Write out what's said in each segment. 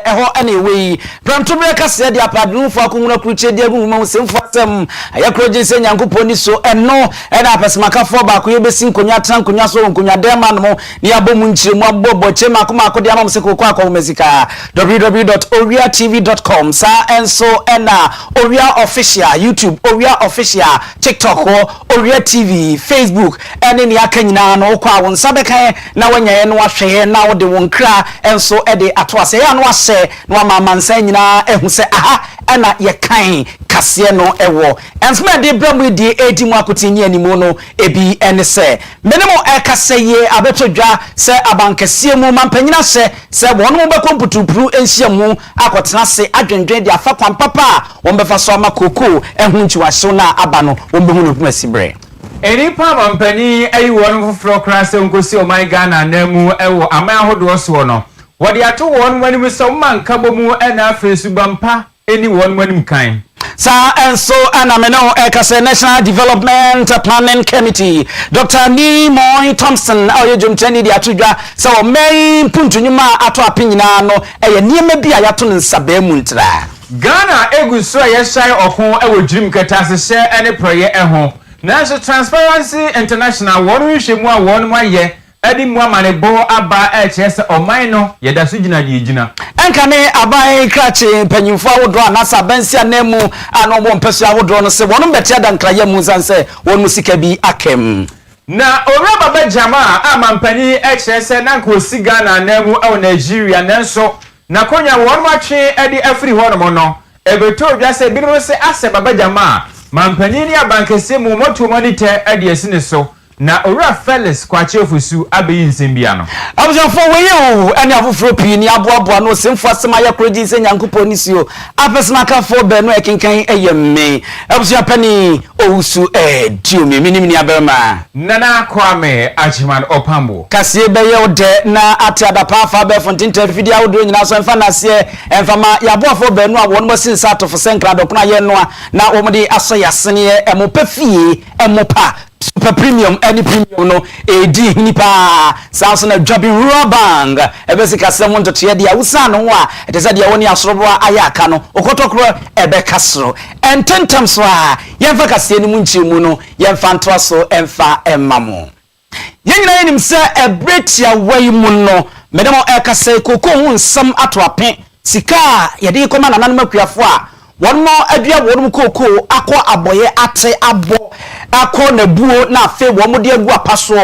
eho ene we pramtobre kaseɛ de apadun fo akununa kruche de agu mu semfo asem ayakroje se nyankopɔ ni so eno ena apesemaka fo ba ko yebesi nkonya tran nkonya so nkonya dema no ni abomu nchiremu abobo chema akoma akode amam se kokɔ akɔ mesika www.owiatv.com sa enso ena Owia official YouTube Owia official TikTok Owia TV Facebook ene ni aka nyina no kwa won sabeka na wanya no ahwe na wo de won kra enso ede atoase ya no ahye no amamansa nyina ehu se aha ena ye kan kaseɛ no ewo enso me de bramu di edi mu akotini animu no ebi ene se menemo ekaseye abetodwa se abankasie mu mampanyina se wono be komputupru enhia mu akotena se adwendwen de afa kwan papa won befa so amakoko ehu nchiwahye na aba no won behu no kumasibre eni pa mampani ayi won foforo krase nkosi o my Ghana na mu ewo aman ahodo so no wode ato won wani mu so manka bomu ena afesu bampa eni won wani kan Sa enso anameno ekase National Development Planning Committee Dr. Nimoy Thompson aye jomtani di atudwa sa o main puntu nyuma ato apinyina no eye niema bia yato nsabe mu ntra Ghana eguso ye shai okon ewo drim kata se ene proye eho National Transparency International wonu hwemu a wonu maye edi mu amanebo aba ehese oman no yeda so gina gina enkane abai krache panyimfo awodro anasa bansia nemu ano bo mpeso awodro no se wonu betia dankraye mu sanse wonu sika bi akem na owura baba jama amampani ehese na nko si Ghana nemu e Nigeria nanso na konya wonu matwe edi afri hono no ebeto odwa se bi no se ase baba jama mampani ni abankese mu moto monite edi esine so na owura Felix kwache ofusu abeyi nsembia no abujafo weyo ene afoforo pi ni aboaboa no semfo asema yakroji se nyankopɔ nisio apesemaka fo be no ekenkan eyemme abuja pani owusu diome minim ni aberma nana kwame achiman opambo kasie beye ode na atiada pa fa be fontinta fidi awodro nyina so emfa na se emfama yaboafo be no awon mo sinsa atofo senkra dokuna ye no na omde aso yasene emopafie emopa super premium any premium no edi nipa sanso na dwabi rural bank ebesika se mo ntoto ye dia wusa no ho a etese dia woni asorobo ayaka no okotokro ebe kasro ententem so a yemfa kase ni mu nchiremu no yemfa nto so emfa emmamo yenyina yenim se ebretia wai mu no medemo ekase koko hu nsam ato ape sika ye de koma nananum akuafo a wonno adua wonum koko akọ aboye ate abo akọ na buo na afe wo mode agu apaso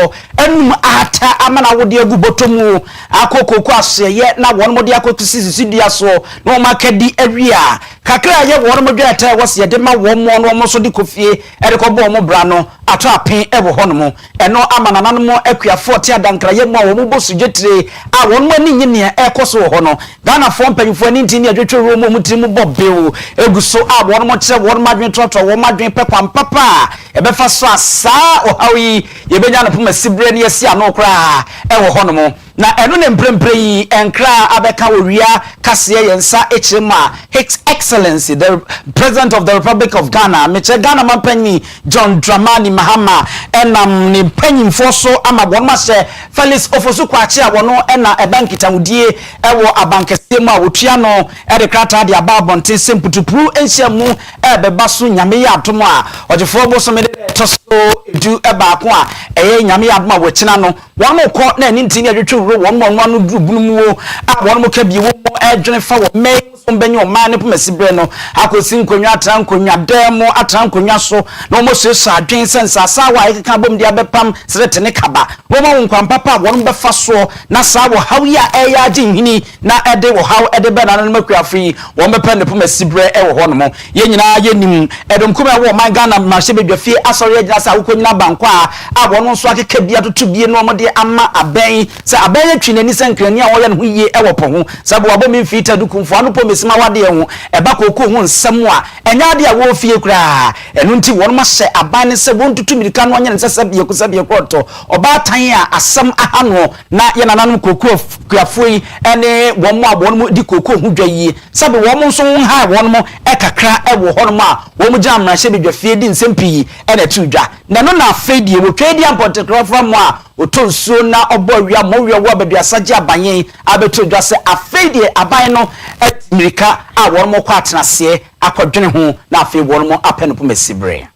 enum ata amana wode agu botomu akọ koko aseye na wonum de akotisi dia so no makadi awia kakra ye wonum dwa ata wo se de ma wo mo no mo so de kofie ede ko bo mo bra no ato apen ewo honom eno amana nanom akuafo te adankra ye mo wo mo bosujetire a wonum ani nyine ekoso ho no Ghana fo mpanyfo ani ntini adwetwe ro mo mutiri bo bew eguso a wonum kire wonum adwen trotro wo madwen pepam papa ebefa so asa ohawi yebenya no poma sibre ne yesi ano kra ewo honom na eno ne mprempre yi enkra abeka Owia Kaseɛ yensa echema His Excellency the President of the Republic of Ghana meche Ghana mampani John Dramani Mahama enam ni panyimfo so ama wonma hye Felix Ofosu kwache a wono ena ebankita wudie ewo abankese mu a wotua no ede krata de aba bonten semputupru enhia mu ebeba so nyame ya atom a ogefo bo so me to so edu eba ko a eye nyame ya atom a wachina no wono ko na ni ntini adwetwe ro wono no durubunu mu a wono mo ka bi wo edwene fa wo me mbenye o man ne pomasibre no akosi nkonwa atra nkonwa demo atra nkonwa so no mo so adwen sense asa wa ikeka bom dia bepam srete ne kaba wo ma nkwan papa won befa so na sa wo hawia eya agihini na ede wo haw ede be na no makuafri won bepa ne pomasibre e wo ho no mo ye nyina ye nim edom kuma wo man Ghana ma hye bedwafie asori agina sa wo konyina banko a won so akeka bia totu bie no mo de ama aben se aben atwi nani sankrani a wo ye no yie e wo po ho sabo wabo mi fita dukumfo ano sima wade ho eba koko hu nsam a enya de a wo fie kura enu nti won ma hye aban ne se won tutu mirika no nya ne sese bie kusabie kroto oba tan a asam ahano na ye nananum koko kuafoi ene won mo abon mo di koko hu dwayi sabe won mo nso ha won mo e kakra e wo hono ma won mo jam na hye bedwa fie di nsem pii ene tu dwa na no na afedie wo twedi ampotekro from mo a otonsuo na obowia mowia wo abaduasa gye abanyen abeto dwa se afeidie aban no mirika a won mo kwa atenase akodwene ho na afei won mo apenopo mesibre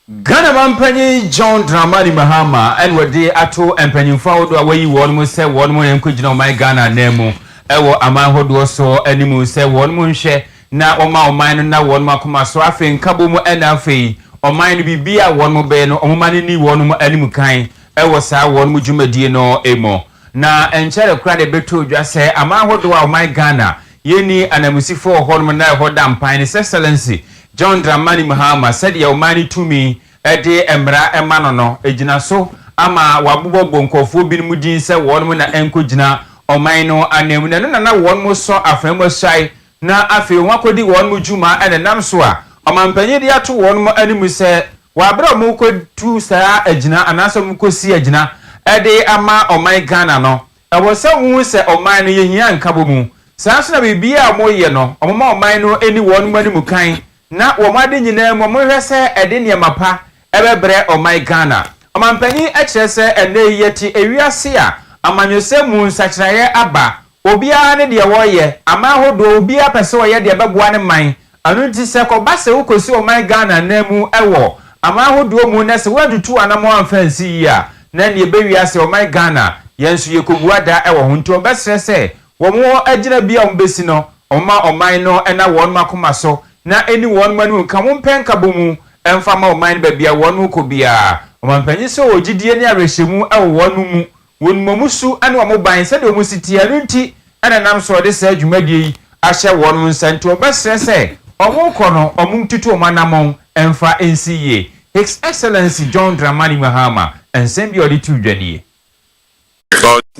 Ghana mampanyi John Dramani Mahama and wadi ato empanyimfo awodo awayi won mo se won mo yankogina my Ghana nemu ewo aman hodo so animu se won mo nhwe na oman no na won mo akoma so afei nkabo mu na afei oman no bibia won mo be no omumane ni won mo animu kan ewo sa won mo dwumadie no emo na enchere kra de beto dwa se aman hodo a my Ghana yeni anamusifo hon mo na hoda mpan ne excellency John Dramani Mahama said ya omani tumi ede emra emano no ejina so ama wabobbo nkofo binom din se won mo na enkogina oman no anemu na won mo so afremo sai na afi won akodi won mo juma ene nam so a omanpanyi de ato won mo animu se wabra mo kodu saa ejina anaso mo kosi ejina ede ama oman Ghana no ewo se wu se oman no yehia nkabo mu saa so na bibia mo ye no omama oman no eni won mo animu kan na womade nyina mo hwese ede ne mapa ebebre oman Ghana omanpanyi ekirese ene yeti ewiase a amanyose mu nsakiraye aba obia ne de woye amahodo obia pese woye de beboa ne man anunti se ko base ukosi oman Ghana namu ewo amahodo mu ne se wadutu anamo amfansi ya na ne bewiase oman Ghana yensu yekobuada ewo hunti obesrese womo agina bia ombesi no oma oman no ena won makoma so na eni won manu kamumpenka bomu emfama oman babia wonu ko bia omanpanyi so ogidie ne arehemu ewo wonu mu wonmomusu ane omoban se de omusiti anunti ana nam so de sa adwumadie yi ahye wonu nsanti obesrese omukono omumtutu omanamon emfa NCA His Excellency John Dramani Mahama ensembi odi tudwanie.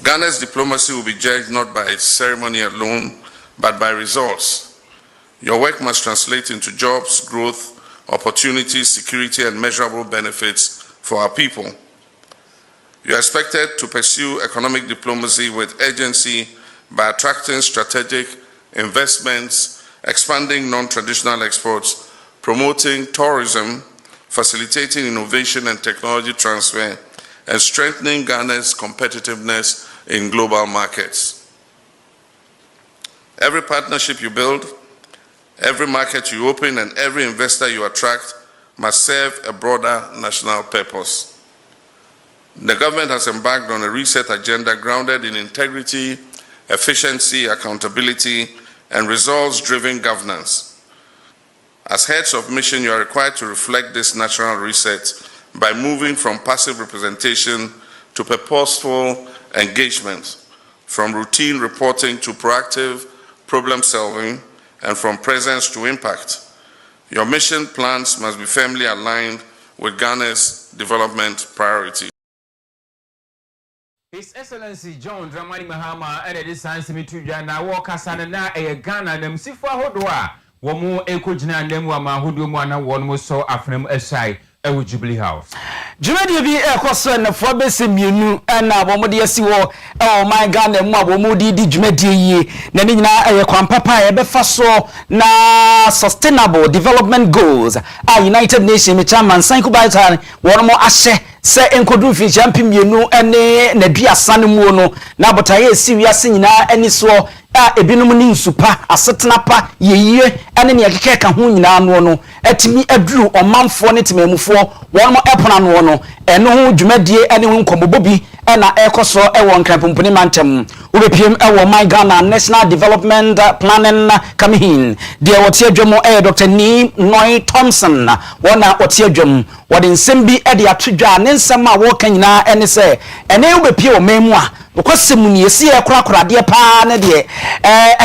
Ghana's diplomacy will be judged not by ceremony alone but by results. Your work must translate into jobs, growth, opportunities, security, and measurable benefits for our people. You are expected to pursue economic diplomacy with urgency by attracting strategic investments, expanding non-traditional exports, promoting tourism, facilitating innovation and technology transfer, and strengthening Ghana's competitiveness in global markets. Every partnership you build, every market you open, and every investor you attract must serve a broader national purpose. The government has embarked on a reset agenda grounded in integrity, efficiency, accountability, and results-driven governance. As heads of mission, you are required to reflect this national reset by moving from passive representation to purposeful engagement, from routine reporting to proactive problem-solving, and from presence to impact. Your mission plans must be firmly aligned with Ghana's development priorities. His Excellency John Dramani Mahama and this science mitudya na wakasana na Ghana na msifu ahodo a womu ekojina ndemu ama ahodo mu ana wonmu so afrem esai ewo Jubilee House. Jumadi bi ekoso na fo bese mienu na bomode asi wo my Ghana mu abomudi di jumadi yi na ni nyina kwampapa e befa so na sustainable development goals a United Nations chairman Sanku Baitan wonmo ahye se enkodu fi champion mienu ene na duasa ne mu no na botaye esi wiase nyina ani so ebinum ni nsupa asetena pa yeyie ene ne yakeke ka ho nyina no atimi aduru omanfo ne temamufo wonmo epona no eno ho dwumadie ene ho nkomobobi na ekoso ewo nkrampomponi mantem ubepiem ewo my Ghana National Development Planning Campaign de wote adwamo Dr. Noy Thompson wona wote adwam wode nsembi de atodwa ne nsema wo kanyina ene se ene ubepie o memu a okosemu ni esi ekorakorade pa ne de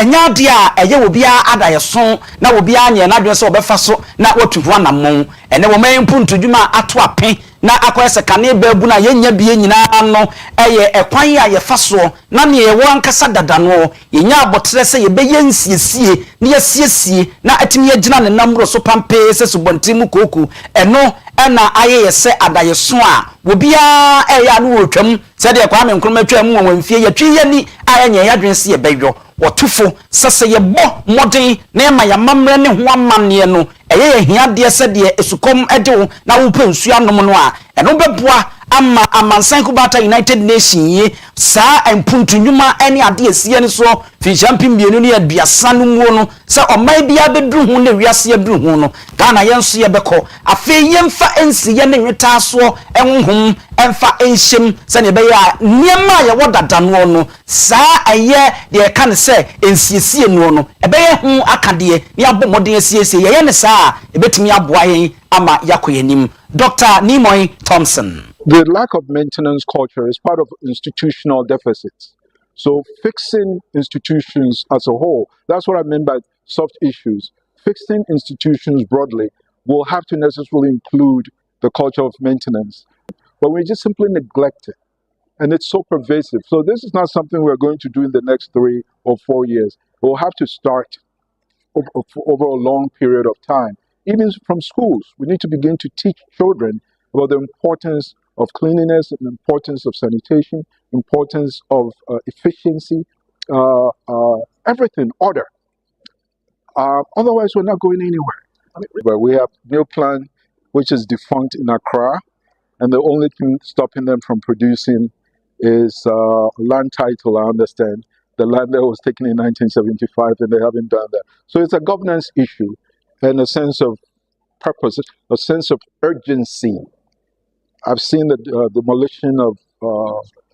enya de a eye obia adayeso na obia anye na dwen se obefa so na wotuhu anamon ene wo mempu ntodwuma ato ape na akoyese kane babu na yenya bie nyina no eye ekwan ya yefaso na ne ye wankasa dada no yenya abotre se ye beye nsiesie ne yesiesie na atimi yagina ne namro so pampe se subontimu koku eno na ayese adayeso a wobia eya no wotwam se de kwa me nkroma twam wonfie yatwi yani ayenye yadwen se ye beyo wotufo sese ye bo modern na ema ya mamre ne ho amane no eye ye hia de se de esukom edewo na wo pansu anom no a eno beboa ama amansan kubata United Nations ye saa empuntunwuma ene ade asie ne so fi champion bienu ne aduasa no mu no se oman bia bedru hu ne wiase adru hu no Ghana yenso ye beko afi yemfa ensi ye ne nweta so enhum emfa enhyem se ne be ya niema ye wodada no no saa aye de ka ne se ensiesie no ebe ye hu akade ne abomodin asiesie ye ne saa ebetimi aboa yen ama yakoyenim. Dr. Nimoy Thompson. The lack of maintenance culture is part of institutional deficits. So fixing institutions as a whole, that's what I meant by soft issues. Fixing institutions broadly will have to necessarily include the culture of maintenance. But we just simply neglect it. And it's so pervasive. So this is not something we're going to do in the next 3 or 4 years. We'll have to start over a long period of time. Even from schools, we need to begin to teach children about the importance of cleanliness, and the importance of sanitation, importance of efficiency, everything, order. Otherwise, we're not going anywhere. But we have New Plan, which is defunct in Accra, and the only thing stopping them from producing is land title, I understand. The land that was taken in 1975, and they haven't done that. So it's a governance issue and a sense of purpose, a sense of urgency. I've seen the demolition of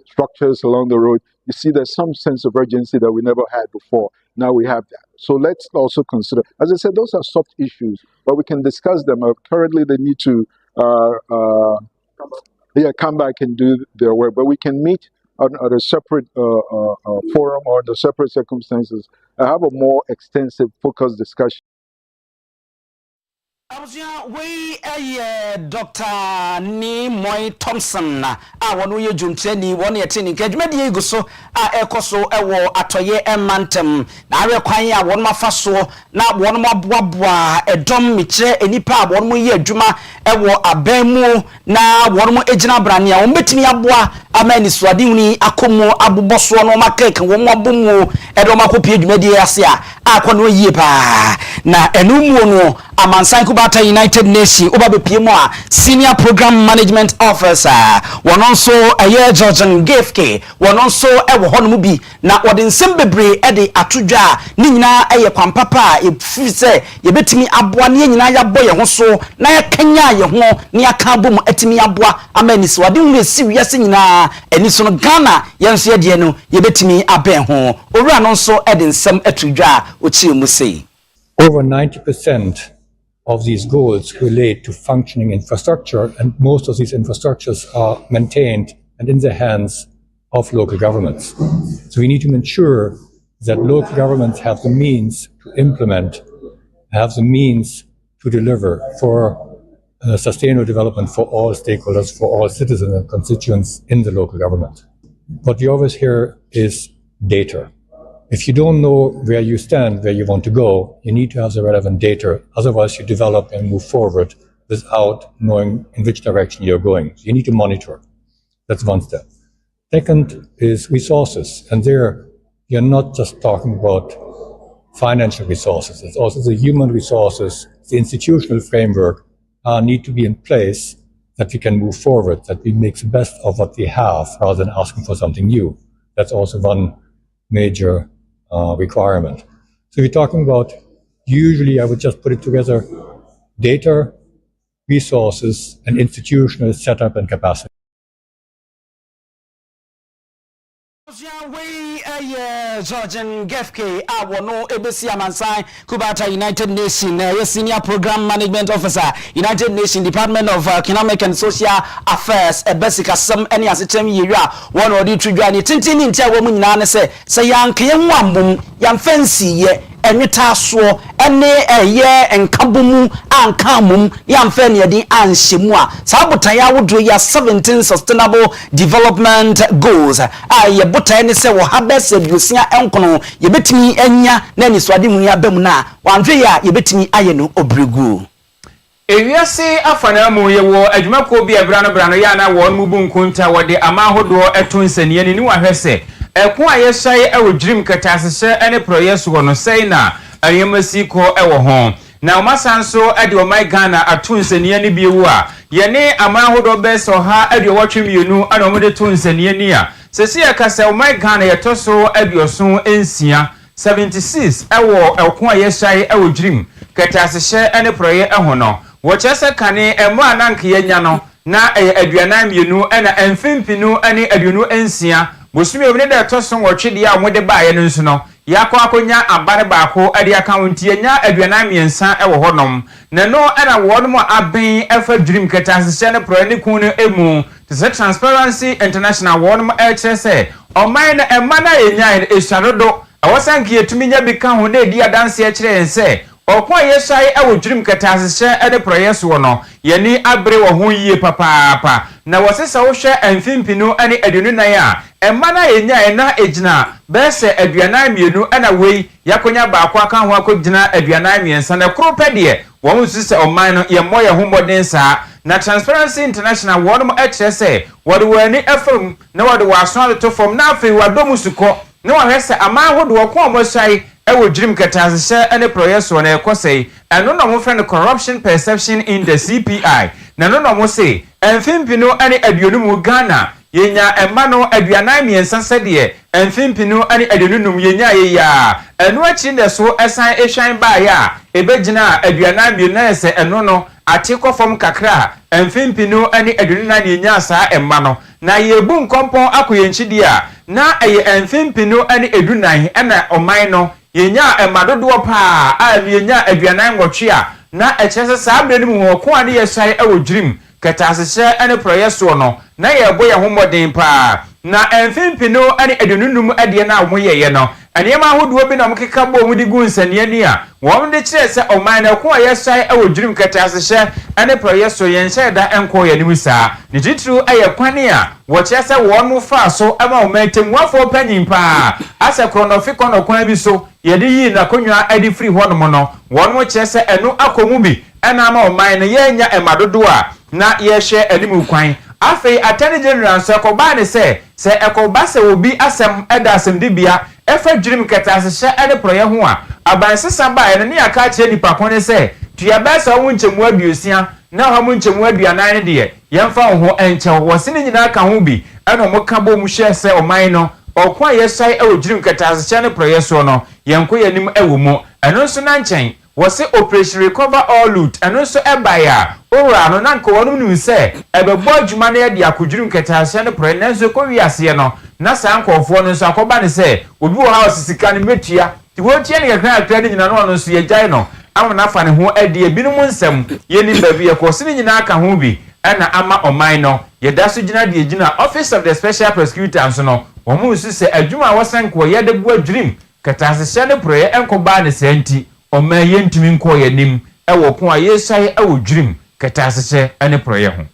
structures along the road. You see, there's some sense of urgency that we never had before. Now we have that. So let's also consider, as I said, those are soft issues, but we can discuss them. Currently, they need to come back and do their work, but we can meet at a separate forum or under separate circumstances and have a more extensive, focused discussion. We Dr. Nimoy Thompson wonu ye jumteni wonu yetini kedwumadi egu so ekoso ewo atoye emantem na awe kwan ya wonu mafaso na wonu maboaboa edom mikire enipa wonu ye adwuma ewo abamu na wonu ejina brane a wombetimi aboa amani suade huni akomo aboboso no makeke womu abomu edom akopie adwumadi ase a akono yie pa na enumu no amansan kubata United Nations obabepiem a Senior Program Management Officer wononso aye Georgian Gifke wononso ewo hono bi na wode nsem bebre ede atodwa ni nyina eye kwampapa efi se yebetimi aboa ne nyina ya boye ho so na ya kanya ye ho ne aka bom atimi aboa amani so wade hu esi wiase nyina eni so no Ghana yenso ye de no yebetimi aben ho owura no so ede nsem atodwa ochi mu sei. Over 90% of these goals relate to functioning infrastructure, and most of these infrastructures are maintained and in the hands of local governments. So we need to ensure that local governments have the means to implement, have the means to deliver for sustainable development for all stakeholders, for all citizens and constituents in the local government. What we always hear is data. If you don't know where you stand, where you want to go, you need to have the relevant data. Otherwise, you develop and move forward without knowing in which direction you're going. So you need to monitor. That's one step. Second is resources. And there, you're not just talking about financial resources. It's also the human resources, the institutional framework need to be in place that we can move forward, that we make the best of what we have rather than asking for something new. That's also one major requirement. So we're talking about, usually I would just put it together, data, resources, and institutional setup and capacity. Georgian Gefke awono ebesi amansai kubata United Nations Senior Program Management Officer United Nations Department of Economic and Social Affairs ebesika sam ene asechem yewia won odi twidwa ni tintini ntia wo mu nyina ne se yanke hu ambom yamfansi ye enweta so ene eye enkabomu ankamum yamfa ne yedin anhyemu a sabotan ya wodo ya 17 sustainable development goals aye botan ne se wo habese biusia enkono yebetimi anya na ni swade hu ya bam na wanhwe ya yebetimi aye no obregu ewiase afana mu yewo adwumako bi brano ya na won mu bunkunta wode amahodo etonsanie ni wahwese eko ayeshaye ewo dream katasese ene proyeso no sei na ayemasi ko ewo ho na omasanso ade omai Ghana atunsenie ni biewu a ye ne amahodo beso ha ade wotwemienu ana omode tunsenie ni a sesi yakasa omai Ghana yetoso adioso ensia 76 ewo elko ayesai ewo dream ketasehye ene proye ehono wo chese kane emu ananke yenya no na aduanan mienu ena emfimpinu ene aduonu ensia bosumi obine da toso wotwe a omode baaye no nso no yakọ akonya abare baako ade akaunti enya aduanan miensa ewo honom na no ena wonum aben efa dream ketasehye ne proye ne kunu emu the Transparency International wonum HSA oman na emma na yenya esharodo awosanki yetumi nya bika ho na edi adanse e kire ense okwa yesai awodwurim ketasehye ene proyeso no yeni abre wo ho yie papa na wosesa wo hwe amfimpinu ene aduonu nan a emma na yenya ena ejina bese aduanan mienu ena wei yakonya baako aka ho akogina aduanan miensa na kro pede wo mususe oman no ye moye ho modensa na Transparency International wonum HSA wode wani FM na wode waso to form na afi wadomu suko na wahese amahodo wako omosai ewo dream ketasehye ene proyeso na ekosei eno no mo friend corruption perception in the CPI na no mo say emfimpinu ene aduonu mu Ghana yenya emma no aduanan miensa sede emfimpinu ene aduonunum yenya yeya eno achi ne so esan ehwan ba ya ebegina aduanan bi na ese eno no atiko fom kakra emfimpinu ene aduonunan yenya saa emma no na yebu nkompon akoyenchidi a na eye emfimpinu ene edunan ena oman no yenya emadodo pa a yenya aduanan nwotwe a na echese saa bre mu ho ko ane yesai ewo dream ketasehye ene proyeso no na yebo ye homodin pa na emfimpinu ene aduonunum ade na amoyeye no aniema hodo bi na mkeka bo mudi gu nsanie ni a won de kire se oman na ko yesai ewo dream ketasehye ene proyeso yenhye da enko ye nimu saa ni titru eye kwane a wo chese won mu fa so ama o mantemwafo panyin pa ase kronofi kono kwan bi so ye de yi na konwa adi free hono no won mu chese enu akomu bi ena ama oman na yenya emadodo a na ye hye animu kwan afei attorney general so ekoba ne se ekoba se obi asem eda asem dibia efa dream ketasehye ene proye ho a abansesa ba ene ne aka kire nipa kone se tuya ba se wo nchemu aduosia na ho mu nchemu aduanan ne de yemfa ho enche wo se ne nyina ka ho bi ene mo ka bo mu hye se oman no okwa yesai ewo dream ketasehye ne proye so no yenko yanim ewo mu eno so na nchen wose operation recover all loot eno so ebaya ora no nanko wonum nu se ebebo adwuma na yede akodwurum ketasehye ne proye nanso ko wiase no na saa nkofo no so akoba ne se obi wo ha osisika ne metua ti wo tie ne kakra akra ne nyina no so ye gyae no ama na fa ne ho ade ebinum nsem ye ni baabi ye ko se ne nyina aka ho bi ena ama oman no ye da so gina de gina office of the special prosecutor so no wo mu su se adwuma wosanko ye de bo adwurum ketasehye ne proye enkoba ne senti oman yentimi nko yanim ewo ko ayesai ewo dwurim ketasehye ene proye ho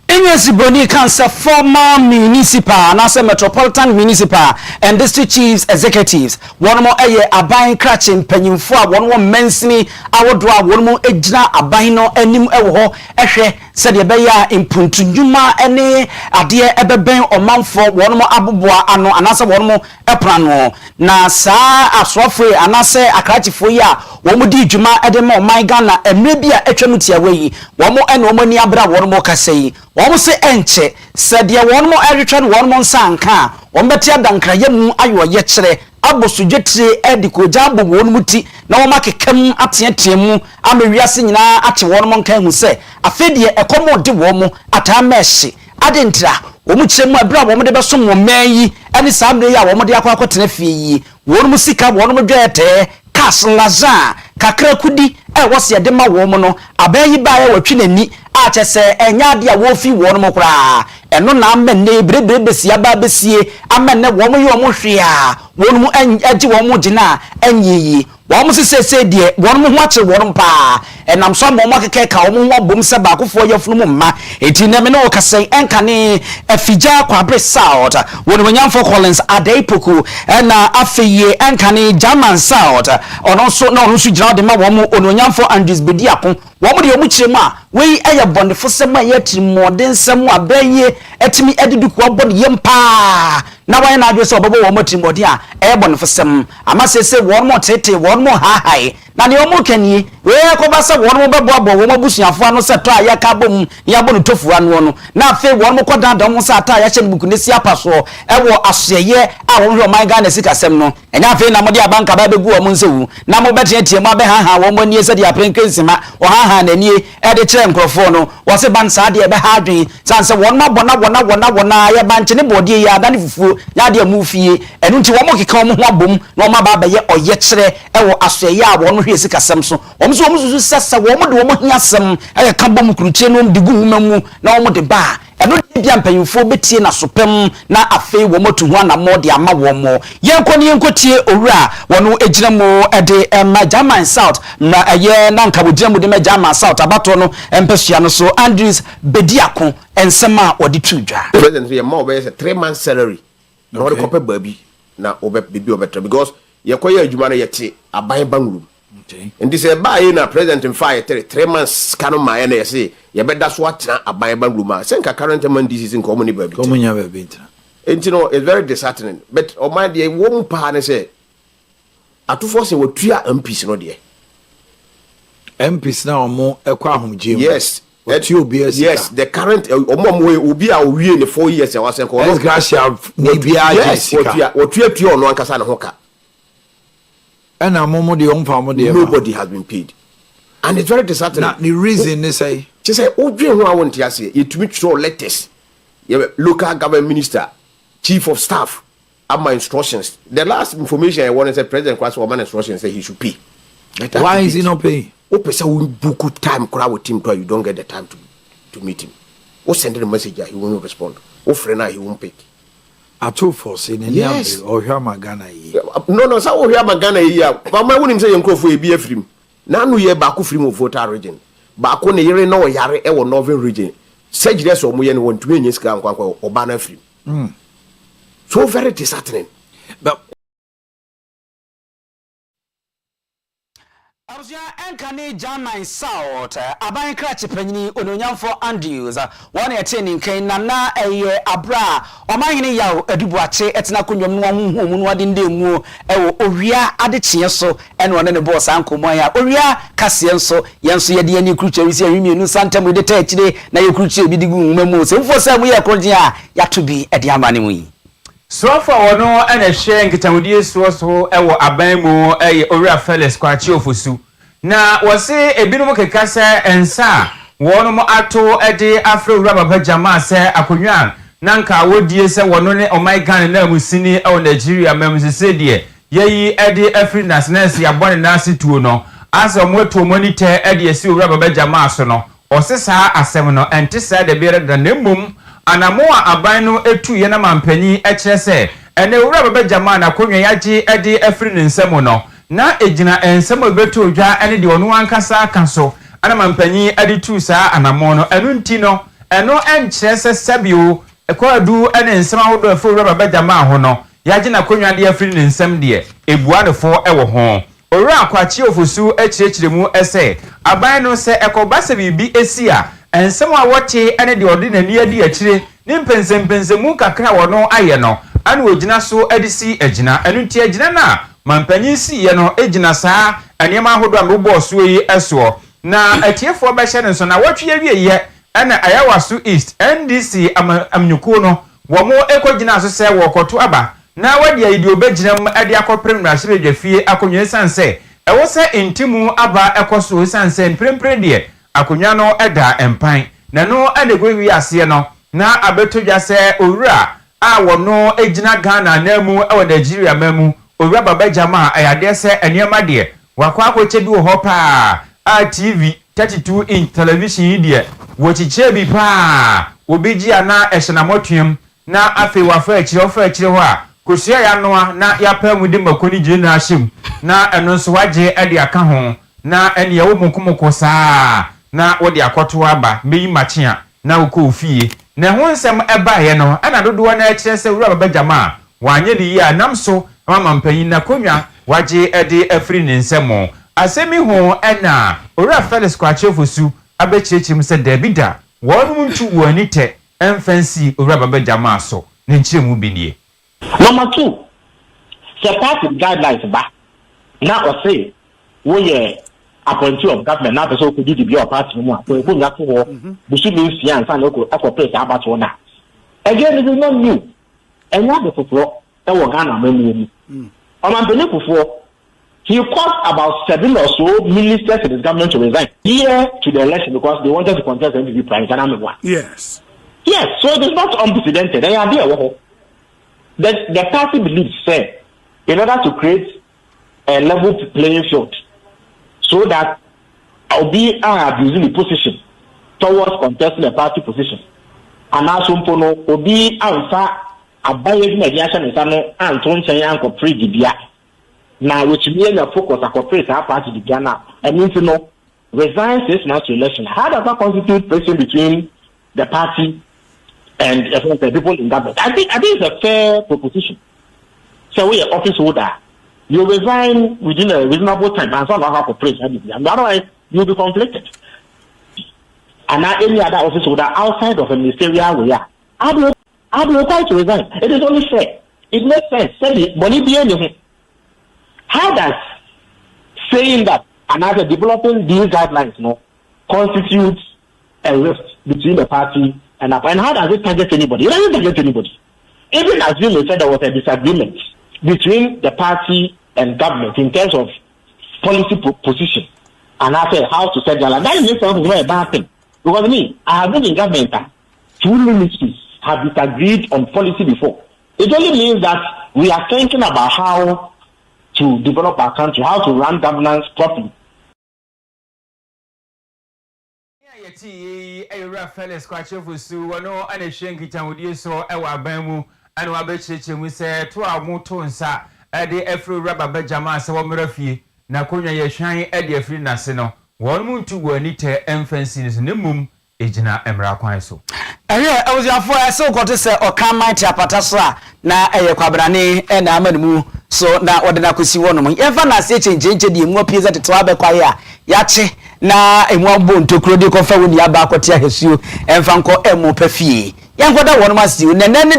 Inyesi Boni Cancer, former municipal, NASA metropolitan municipal, and district chiefs executives. One more a buying crutching, penny for one more mensini, our draw, one more ejna, a bino, enim ewo, eshe, said the beya in Puntunjuma, any idea ever ben or mount for one more abubwa, ano, anasa one more eprano. Na sa aswafre, anase, a crutch for ya, one more juma, edemo, my Ghana, and maybe a etramutia way, one more and one more abra, one more kasei. Wọ́n se enche said ya wọ́n mo eritwa wọ́n mo nsanka wọ́n beti adankraye mu ayo ye kire abosudwetire ediko jambo wọ́n muti na wọ́n makekam ateateamu amewiase nyina ate wọ́n mo nkan hu se afedie ekomo de wọ́n mo atamehye adentira wọ́n mu kire mu abra wọ́n de beso mo manyi ene sabre ya wọ́n de akwakotena fie yi wọ́n mu sika wọ́n mo dwete kaslaza kakra kudi wose ye de ma wọ́n no abayi baaye watwe nani achese enyade a wo fi won mo kura eno na amene brebebe sia ba besie amene wo mo yo mo hwe a won mu agi wo mo gina anyiyi wo mo sesese de won mo ho ache won pa enam so mo makeke ka wo mo ho bom se ba kofo yefunu mo ma eti na me no kasen enka ne afija kwa bre south won wanyamfo Collins adaipoku na afeye enka ne German south ono so na ono so gina de ma wo mo ononyamfo Andrews Bediako wo mo de omu chirema wei eye bondefo sema ye timoden semu abaye etimi ediduku obod yempa na wan na adwo se obobo wo mo timoden a eye bondefo sem ama sese won mo tete won mo ha hai na ne omo kanie we ko ba se won mo beboabo wo mabusuafo ano se to aya ka bom ya bo no tofu ano no na afi won mo kodan da mo sa ta ya hye buku ne si apaso e wo asoyeye a wo hwe man ga na sikasem no enya afi na mo de abanka ba begu wo mo nsewu na mo betie tie mo abeha wo mo nie se de aprenkensima o ha na nie e de kire nkrofo no wo se ban sa de e be ha adwen san se won ma bona ya banche ne bodi ya da ne fufuo ya de mu fie enu nti wo mo keka mo ho abom na wo ma ba be ye oye kire e wo asoyeye a wo no hwe sikasem so wo so wo susu sesa wo mo de wo mo hiasem e ka bom kruche no de gu huma mu na wo mo de ba eno bia mpanyimfo betie na sopem na afei wo mo tu ho na mo de ama wo mo yenkotie owura wono ejina mo de German South na eye na nka wogina mu de German South abato no empesua no so Andrews Bediako ensema odi tudwa president ye mo be say 3 months salary na odi kope baby na obe bibi obetra because ye koye adwuma na ye te aban banguru and this buy na president in fire 3 months kanu ma na ye say ye beda so atena aban banguru ma senka current man this is in common baby komunya baby ntra and you know it's very disheartening but o my dey wo mpa na say atufo say wotua MPs no dey MPs na omo ekwa ahomje yes yes the current omo obi a owie ne 4 years e wasen ko no gracia ne bia Jessica wotua no ankasa ne hoka and amomo de omfa de nobody has been paid and it's very disheartening na the reason they say just say odwe ho awon ti ase yetumi throw letters local government minister chief of staff at my instructions the last information I wanted said president Kwasi Woman instructions say he should pay why is he not paying o pesa we book time crowd with him you don't get the time to meet him o send the message he won't respond o friend he won't pick at all for say yes o hwa magana yi no so o hwa magana yi ba ma wonim say yenkrofo e bi afrim na anu ye ba ko frim of voter region ba ko ne yere na o yare e wo northern region surgery so mo ye ne won tumi nyesika nkwankwa oba na afrim so very disheartening but Arusha enkane German South aban krachi panyini ononyamfo Andrews won ete ninkan nana eye abra omahene yawo adubuache etena konwom no honhom no ade ndemu ewo owia adechie so ene one ne boss ankomo ya owia kase enso yenso ye de ani kruche wisi ahwemienu santam de ta akire na ye kruche obi digu nwumamu so mfo se mu ye kroje a yatobi ede amane mu yi so for wono ene hwe nkitamudie so ewo aban mu owura Felix kwachi ofosu na wose ebinum keka se ensa wono mo ato ede afro owura baba jama se akonwan nanka wodie se wono ne omaigan na musini ewo Nigeria memsese de yeyi ede afri nationals ya bone nasi tuo no asa mo to monitor ede esi owura baba jama so no osesa asem no ente se de bere da nemum anamo aban no etu ye na mampanyi ekire se ene owura baba jama na konwa yaji ede afri nsemo no na ejina ensemo betu odwa ene de onu ankasa kanso ana mampanyi ade tu saa anamo no enu nti no eno enkire se sabio ekwadu ene nsema hodo afo owura baba jama ho no yaji na konwa de afri nsem de ebua ne fo ewo ho owura akwachi ofosu ekirechire mu ese aban no se ekobasa bibi esia ensem a wote ene de ordinary adi akire ni mpensempensemu kakra wono aye no ana ogina so adisi agina enu nti agina na mampanyi si ye no agina saa anema hodo am boss yi eso na atiefo ba hye ne so na wotwe wie ye ana ayawasu east NDC amnyuku no wo mo ekogina so se wo koto aba na wadi aidi obeginam ade akopre mrahire dwafie akonwe sanse ewo se intimu aba ekoso sanse prempre de akonwa no eda empan na no anegwe wi ase no na abetodwa se owura a wono egina Ghana na mu ewo Nigeria mamu owura baba jama ayade se eniema de wakwa akoche bi ho pa a TV 32 inch television de wo chiche bi pa obiji ana ehyenamotuem na afi wafa akire ho a kosia ya noa na ya pa mu de makoni gye na ahyem na eno nso wagye ade aka ho na ene ye wo munkomko saa na wo de akoto aba meyi machia na wo ko fie na ho nsem eba ye no ana dodo na akire se wura baba jama wanye de yi anamso mama mpanyin na konwa wagye ade afri ne nsemo asemi ho ena owura Felix kwachi ofosu abechirechim se Davida wonu ntu wani te emfancy owura baba jama so ne nchiremu binie. Number 2, the party guidelines back. Now I say we appointee of government now person could do the bill party more so go ya for we should mean see and say place about one again it is not new and you have the for Ghana many he caused about 7 or so ministers in his government to resign here to the election because they wanted to contest the NPP primary one. Yes, so it is not unprecedented. They are there. The party believes, say, in order to create a level playing field, so that Obi are abusing the position towards contesting the party position, and also Obi are abaying mediation is and don't say uncle pre-GBI. Now, which means the focus of corporate party the Ghana, and need to know resign 6 months to election. How does that constitute pressure between the party and the people in government? I think it's a fair proposition. So we are office holder. You resign within a reasonable time, and so how corporate otherwise you'll be conflicted. And now any other office holder outside of a ministerial we are. I'll be required to resign. It is only fair. It makes sense. Say money be anything. How does saying that another developing these guidelines constitutes a rift between the party and how does it target anybody? It doesn't target anybody. Even assume they said there was a disagreement between the party and government in terms of policy position and after how to set the line. That makes sense a bad thing. Because I have been in government. 2 ministries have disagreed on policy before. It only means that we are thinking about how to develop our country, how to run governance properly. Fellas, quite for Sue, no, and a shanky town with you so our bamu and our bitch, we said to our motonsa at the Afro rubber bedjama, so Murphy, Nakonia, ye shine at the free Nasino. 1 moon to go need to emphasis in the moon, Ejina Emra Quaiso. I was your for so got to say or come my tapatasa na a quabrani and Amadu. So na wadana kusi wono mu efa na se chenje di mu pieza tete abekwa ya che na emu bo ntokuro de kofa woni aba akote ahesuo emfa nko emu pafie yankoda wono masiu nenene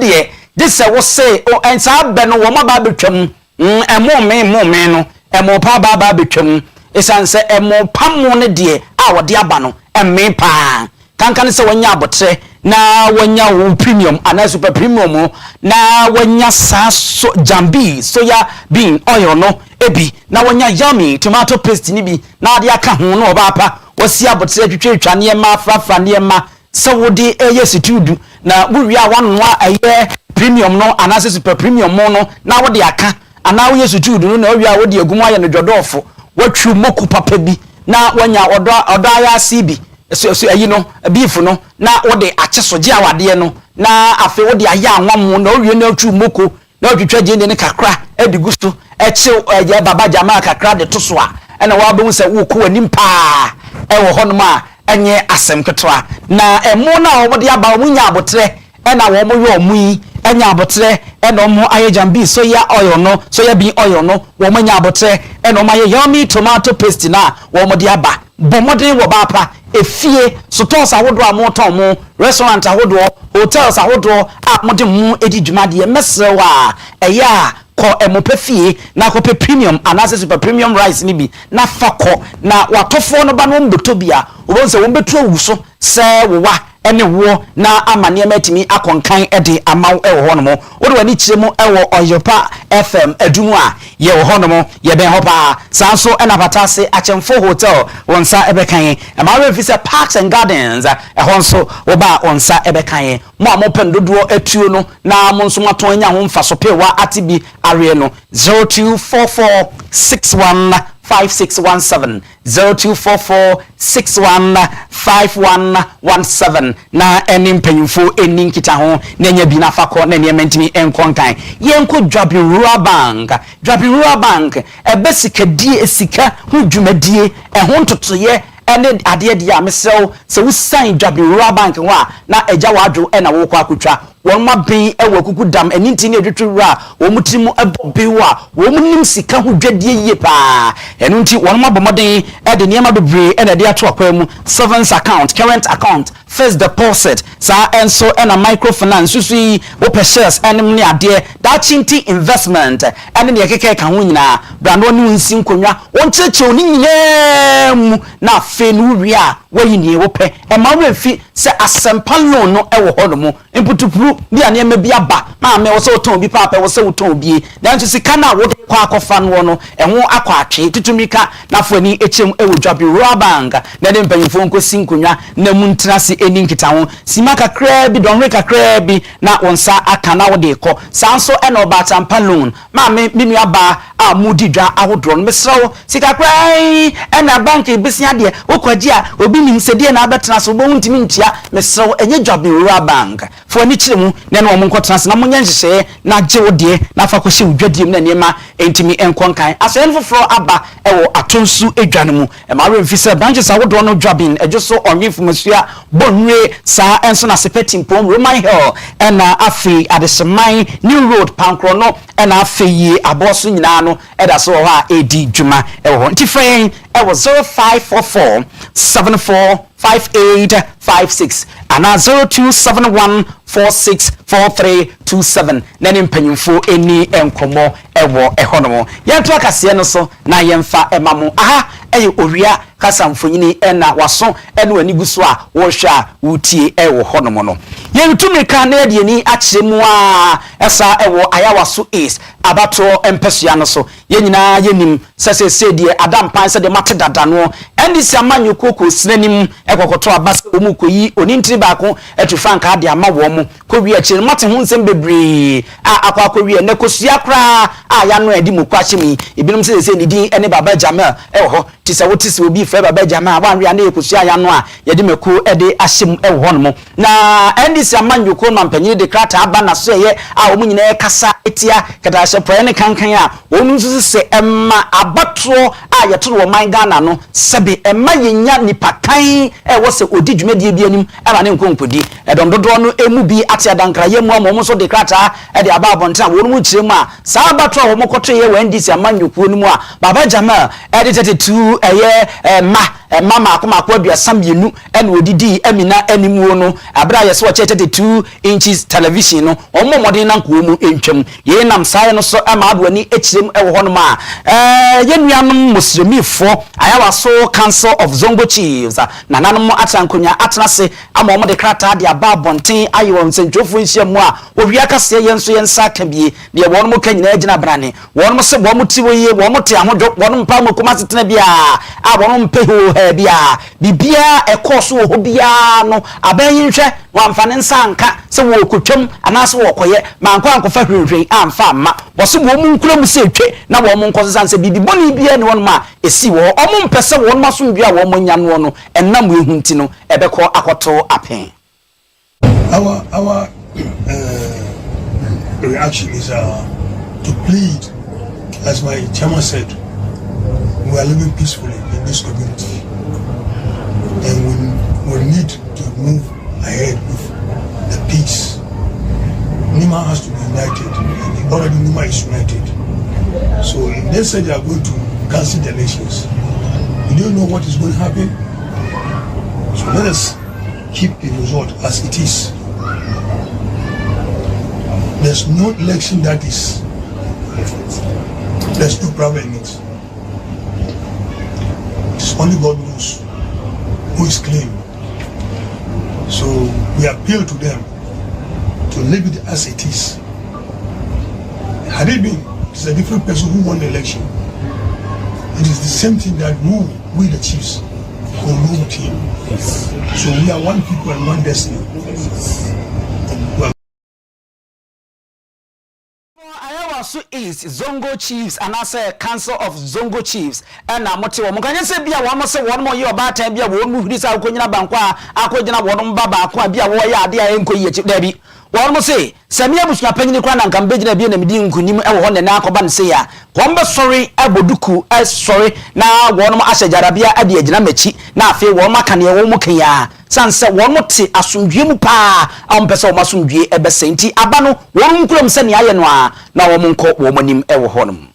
de se wo se o ensa be no wo ma ba betwam emu me no emu pa ba betwam esanse emu pamo ne de a wode aba no emme pa kankan se wonya abotre na wanya wo premium ana super premium na wanya so jambi soya bean oil no ebi na wanya yummy tomato paste ni bi na ade aka ho no oba pa wasi abotre atwetwa ne ma afrafa ne ma se wode eye situdu na wuria wanwa aye premium no ana super premium no na wode aka ana wo yesutudu no na wia wode agumu aye no dwodofo watwu moku papa bi na wanya odo aya CB so no beef no na wode achesoje awade no na afi wode aya anwam na owie na atwu moko na odwetwa je ne kakra edigu so eche ya baba jama kakra de to so a na wa behu se wo ko anim pa wo honom a enye asem ketwa na emo na wode aba omunya abotre na wo mo yo omui enya abotre na omo ayejambi so ya oil no so ya bi oil no wo mo nya abotre na omo aye yummy tomato paste na wo mo de aba bomodin wo ba pa efie stores ahodo amoton mo restaurant ahodo hotels ahodo a mode mu edi dwumade mesrewa eya ko emopefie na ko premium anase super premium rice ni bi na fako na watofo no ba no mbetobia obonse wo betu awuso se wowa ene wo na amane matimi akonkan ede amaw ewo hono mo wode wani kiremu ewo Oyopa FM adumu a ye wo hono mo ye ben hopa sanso ena patase achemfo hotel wonsa ebekan amawe visa parks and gardens ehonso oba onsa ebekan mo amopem dodo atuo no na mo nso maton nya ho mfa so pewa atibi are no 0244615617 0244615117 na eni mpanyimfo eni nkita ho na nya bi na fakọ na nya mentimi enkonkan yenko Dwabi Rural Bank ebesikadie esika hu dwumadie ehon totoye ene ade de ya mesew se wo sign Dwabi Rural Bank ho a na eja wadwo na wo kwa akotwa won ma ben ewo kuku dam eni ntini edwetwe a wo mutimu ebobewo a wo munim sika ho dwadie yie pa enu nti won ma bomoden de niam bebre ene de ato akwa mu savings account current account first deposit sa enso ena microfinance susui wo per shares enem ne ade da chinti investment ene ne keke ka ho nyina brando ne nsi nkonwa on church oni nyem na fe no ria wayi ne wope e ma we fi se asempa no e wo ho no mo imputupuru bia ne ma bi aba ma me wo se oton bi papa wo se oton bi dan sika na wo kwa akofa no ho akwa atwe tutumika na fo ani echem e wo dwabi robanga na ne mpanyifo nkosi nkonwa na mu ntrase eni nkita ho sima kakra bi donre kakra bi na wonsa aka na wo de ko sanso e na obata loan ma me minu aba a mudi dwa ahodro no mesrawo sika krai e na bank bisia de okwaji a obi nim sede na abetena so bo ntimi ntia mesrawo enye dwabi bank fo ani kiremu na na omo nkotena se na monye nhye na gye wo de na fa ko hye udwadiem na niema entimi enkonkan aso en foforo aba e wo atonsu edwane mu e ma re mfise branches ahodro no dwabin ejo so onwefo masua bonwe sa enso na sepeti mpom Roman Hill na afi adeseman New Road pankro no na afi aboso nyina no eda so ha edi dwuma e wo ntifren e wo 0544 745856 ana 0271464327 nani mpanyimfo eni enkomo ewo ehonomo yento akase no so na yemfa emamu aha eye owia kasa mfonyini ena waso ene wani guso a wo hwa utie ewo honomo no yentumi ka na de ni akyeremu a esa ewo ayawaso is abato empesua no so yenyina yenim sese de adampan se de matedada no eni si amanyo koko sinanim ekokoto abase omu koyi onintiri baako etufa nka de ama wo mu kowi akyere mate ho nsem bebre a akwa kowi ne kosua kra a ya no edi mu kwachimi ebinom sese ni din ene baba Jamel ewo tisa wotisi obi fe baba Jamel wanwe na ekosua ya no a yede meku ede ahyem ewo ho no na eni si amanyo ko no mpanyi de krata aba na so ye a omu nyina kasa etia kada hye proye ne kankan a onu nso se emma abatro a yeto wo man Ghana no sebe emma yenya nipakan e wo se odi dwumadi bi anim ema ne nkonkodi edondodo no emu bi ate adankra yemu amomo so de krata e de aba abonta wonu mu kiremu a sa abatro wo mokoto ye wa ndisi amanyukuo no mu a baba Jamel e de 32 eye mama akoma aduasa mienu ene odidi amina animuo no abra yese wo 32 inches television no omo modern na nko mu entwam ye nam sae no so ama aduani ekirem ewo ho no ma yenuanom muslimifo ayawaso Council of Zongo Chiefs na nanom atankonya atenase ama omo de krata de aba bonten ayewo nsentwofo nhyiamu a Owia Kaseɛ yenso yensa kabie de wonmo kanyina agina brane wonmo se bo mutiwo ye wonmo te ahodwo wonmo pa mokoma setena bia a wonmo mpeho bia bibia ekoso wo bia no abayinhwe wamfane nsanka se wo kotwam anase wo koye manko ankofa hwenhwen amfa amma wo se wo mu nkuram se etwe na wo mu nkoso sanse bibi boni bia ne won ma esi wo omo mpese won ma so bia wo mo nya no no enam ehunti no ebekọ akoto apen our reaction is to plead, as my chairman said, we are living peacefully in this community and we need to move ahead with the peace. Nima has to be united, and already Nima is united. So if they say they are going to cancel the elections, we don't know what is going to happen. So let us keep the result as it is. There's no election that is, there's no problem in it. It's only God knows who is claimed. So we appeal to them to leave it as it is. Had it been, it's a different person who won the election. It is the same thing that we the chiefs, who moved him. So we are one people and one destiny. So is Zongo Chiefs and I say Council of Zongo Chiefs and amote wo mukanye se bia wo mo se wo mo ye obatan bia wo mu hudi sa akonyina bankwa akonyina wo no baba akwa bia wo ye ade a enkoyi echi dabi wo mo se samia busua panyini kwa na nkambegina bia na medi nkunim e wo ho ne na akoba ne se ya wo mbe sorry eboduku sorry na wo no ahyajara bia ade agina machi na afi wo makane wo mukan ya sanse wo no te asundwe mu pa ampese wo masundwe ebesenti aba no wo nkurom se ne aye no a na wo monko wo manim e wo honom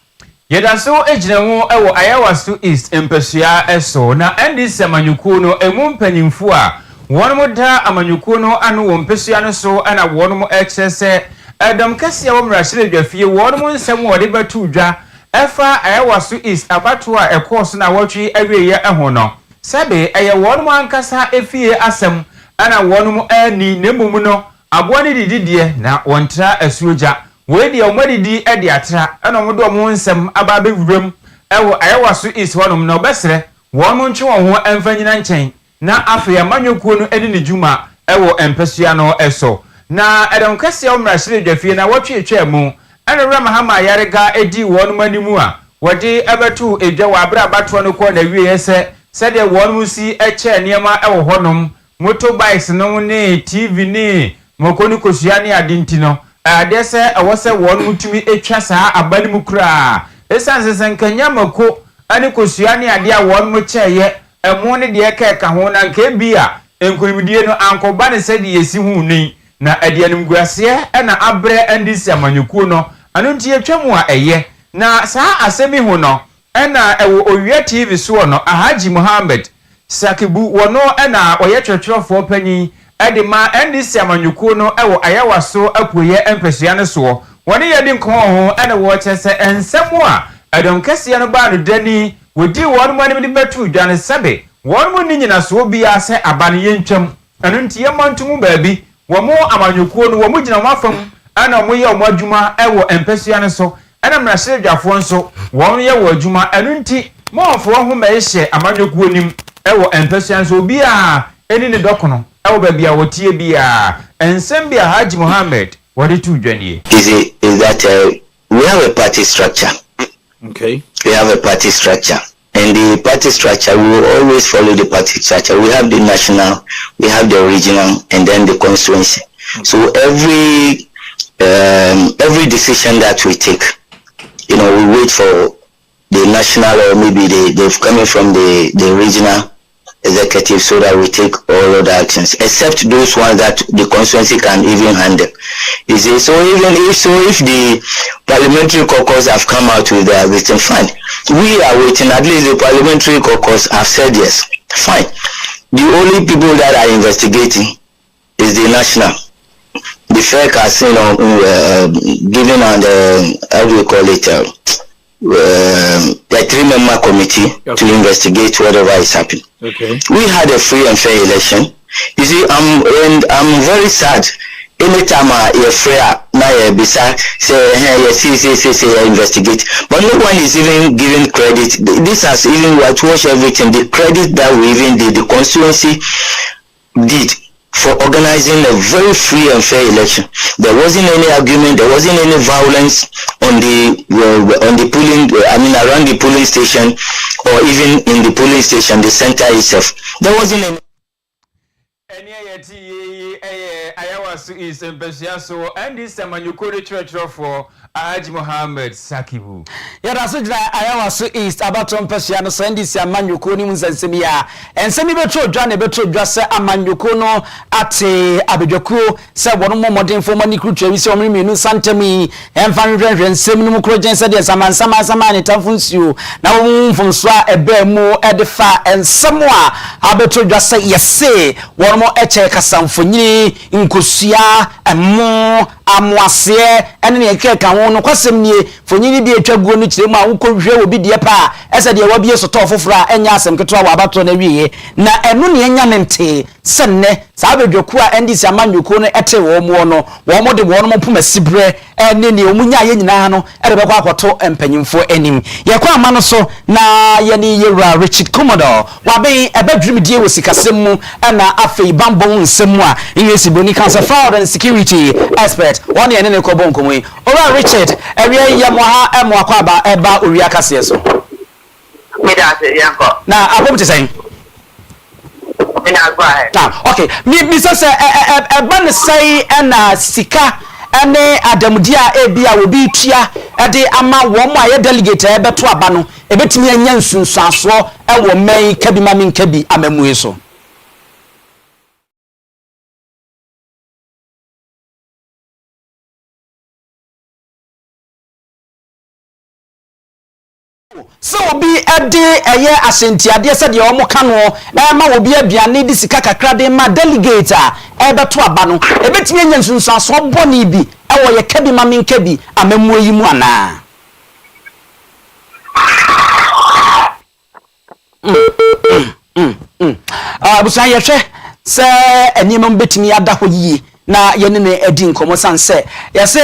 yedaso ejina wo e wo ayawaso east empesua eso na ndis amanyuku no emu mpanyimfu a wonmo da amanyuku no anu wo mpesua no so ana wonmo exese edom kase wo mrahire dwafie wonmo nsem wo de batu dwa efa ayawaso is abato a ekos na wotwe awieye eho no sebe eye wonum ankasa efie asem ana wonum ani nemum no aboa ne dididie na wontra asuoja we de omodidi e de atra ana omodo mo nsem aba bewuram ewo ayawaso is wonum no besere wonum ntwe won ho emfanyina nchen na afi amanyokuo no eni ne juma ewo empesua no eso na edon kase omrasire dwafie na wotwe etwa mu ana rama hama yarega edi wonum animu a wode ebetu edwa wa abra bato no ko na wiye se de wonum si eche niema ewo honom motorbikes no ne TV ne mokoni kosua ne adinti no ade se ewo se wonum tumi etwa saa abani mu kura esanse senkanya mako ani kosua ne ade a wonum cheye emo ne de ka ho na nka bia enkorimdie no ankoba ne se de yesi hu ni na adianim guase na abre andisi amanyukuo no anu ntie twam a eye na saa asemi hu no na ewo Owia TV so no Ahaji Muhammad Sakibu wono na oye twetwerofo panyin de ma andisi amanyukuo no ewo ayawaso apoye empesua ne so woni yedi nko ho na wo chese ensemu a edon kase no ba no dani wodi won mo ne betu dwane sebe won mo ni nyina so bia se abane yentwam anu ntie mantumu baabi wo mo amanyukuo no wo mo gina mafam ana mo ye mo adwuma ewo empesua ne so ana mrahye dwafo nso won ye wo adwuma anu nti mo ofo ho ma ehye amanyukuo nim ewo empesua nso bia eni ne dokono ewo baabi a wotie bia ensem bia Haji Muhammad wodi tu dwanie is that we have a party structure. Okay. We have a party structure. And the party structure, we will always follow the party structure. We have the national, we have the regional, and then the constituency. So every decision that we take, we wait for the national or maybe they've coming from the regional executive so that we take all other actions, except those ones that the constituency can even handle. You see, so if the parliamentary caucus have come out with their written fine, we are waiting. At least the parliamentary caucus have said yes, fine. The only people that are investigating is the national. The FEC has, given on the, how do you call it, the 3-member committee to investigate whatever is happening. Okay. We had a free and fair election. You see, I'm very sad. Anytime you're free, now you're beside, say, investigate. But no one is even giving credit. This has even whitewashed everything. The credit that we even did, the constituency did for organizing a very free and fair election. There wasn't any argument, there wasn't any violence on the polling, around the polling station or even in the polling station, the center itself. There wasn't any. Ayawaso is empesua so and this amanyukuo church for Haji Muhammad Sakibu. Yada so jina Ayawaso East abato mpesua no so ndisi amanyukuo ni munsensemi ya ensemi betro dwa na betro dwa se amanyukuo no ate abedwakuo se wono momodin fo mani krutwa wi se omri menu santemi emfan hwehwe nsem no mukrogen se de sama ne tamfunsuo na wo mfumso a ebe mu edefa ensem a abetro dwa se yese wono mo eche kasamfonyini nkosua emo amwase ene ne keka ho no kwasem nie fonyini bi etwaguo no kiremu a wokɔhwe obi die pa ese de wabie so tɔfofra enya asem ketwa wa abato na wiye na eno ne enya ne nte senne saa bedwaku a ndisi amanyuko no ete wo mo no wo mo de wo no mpoma sibre ene ne omunya ye nyina no ede bekɔ akɔto empanyimfo anim ye kwa ama no so na ye ni yewra Richard Commodore wabe ebedrum die wo sikasem mu na afei bambon nsem a English boni cancer fraud and security expert one ye ne ko bonko mu ora Richard ewie ye mo ha emo akwa aba eba Owia Kaseɛ so Midday yanko na abomte sen okay mi say eba ne say na sika ene adamudi a ebia obi tua ede ama wo mo aye delegate ebeto aba no ebetimi anya nsunsuaso ewo man kabi mami nkabi amamu so so obi ede eye asentiade se de omo ka no ma obi aduane di sika kakra de ma delegate a ebeto aba no ebetimi anya nsunsuaso boni bi ewo ye kabi mami nkabi amamu yi mu ana abusan yehwe se enimam betimi ada ho yie na yene ne edi nkomo sanse yese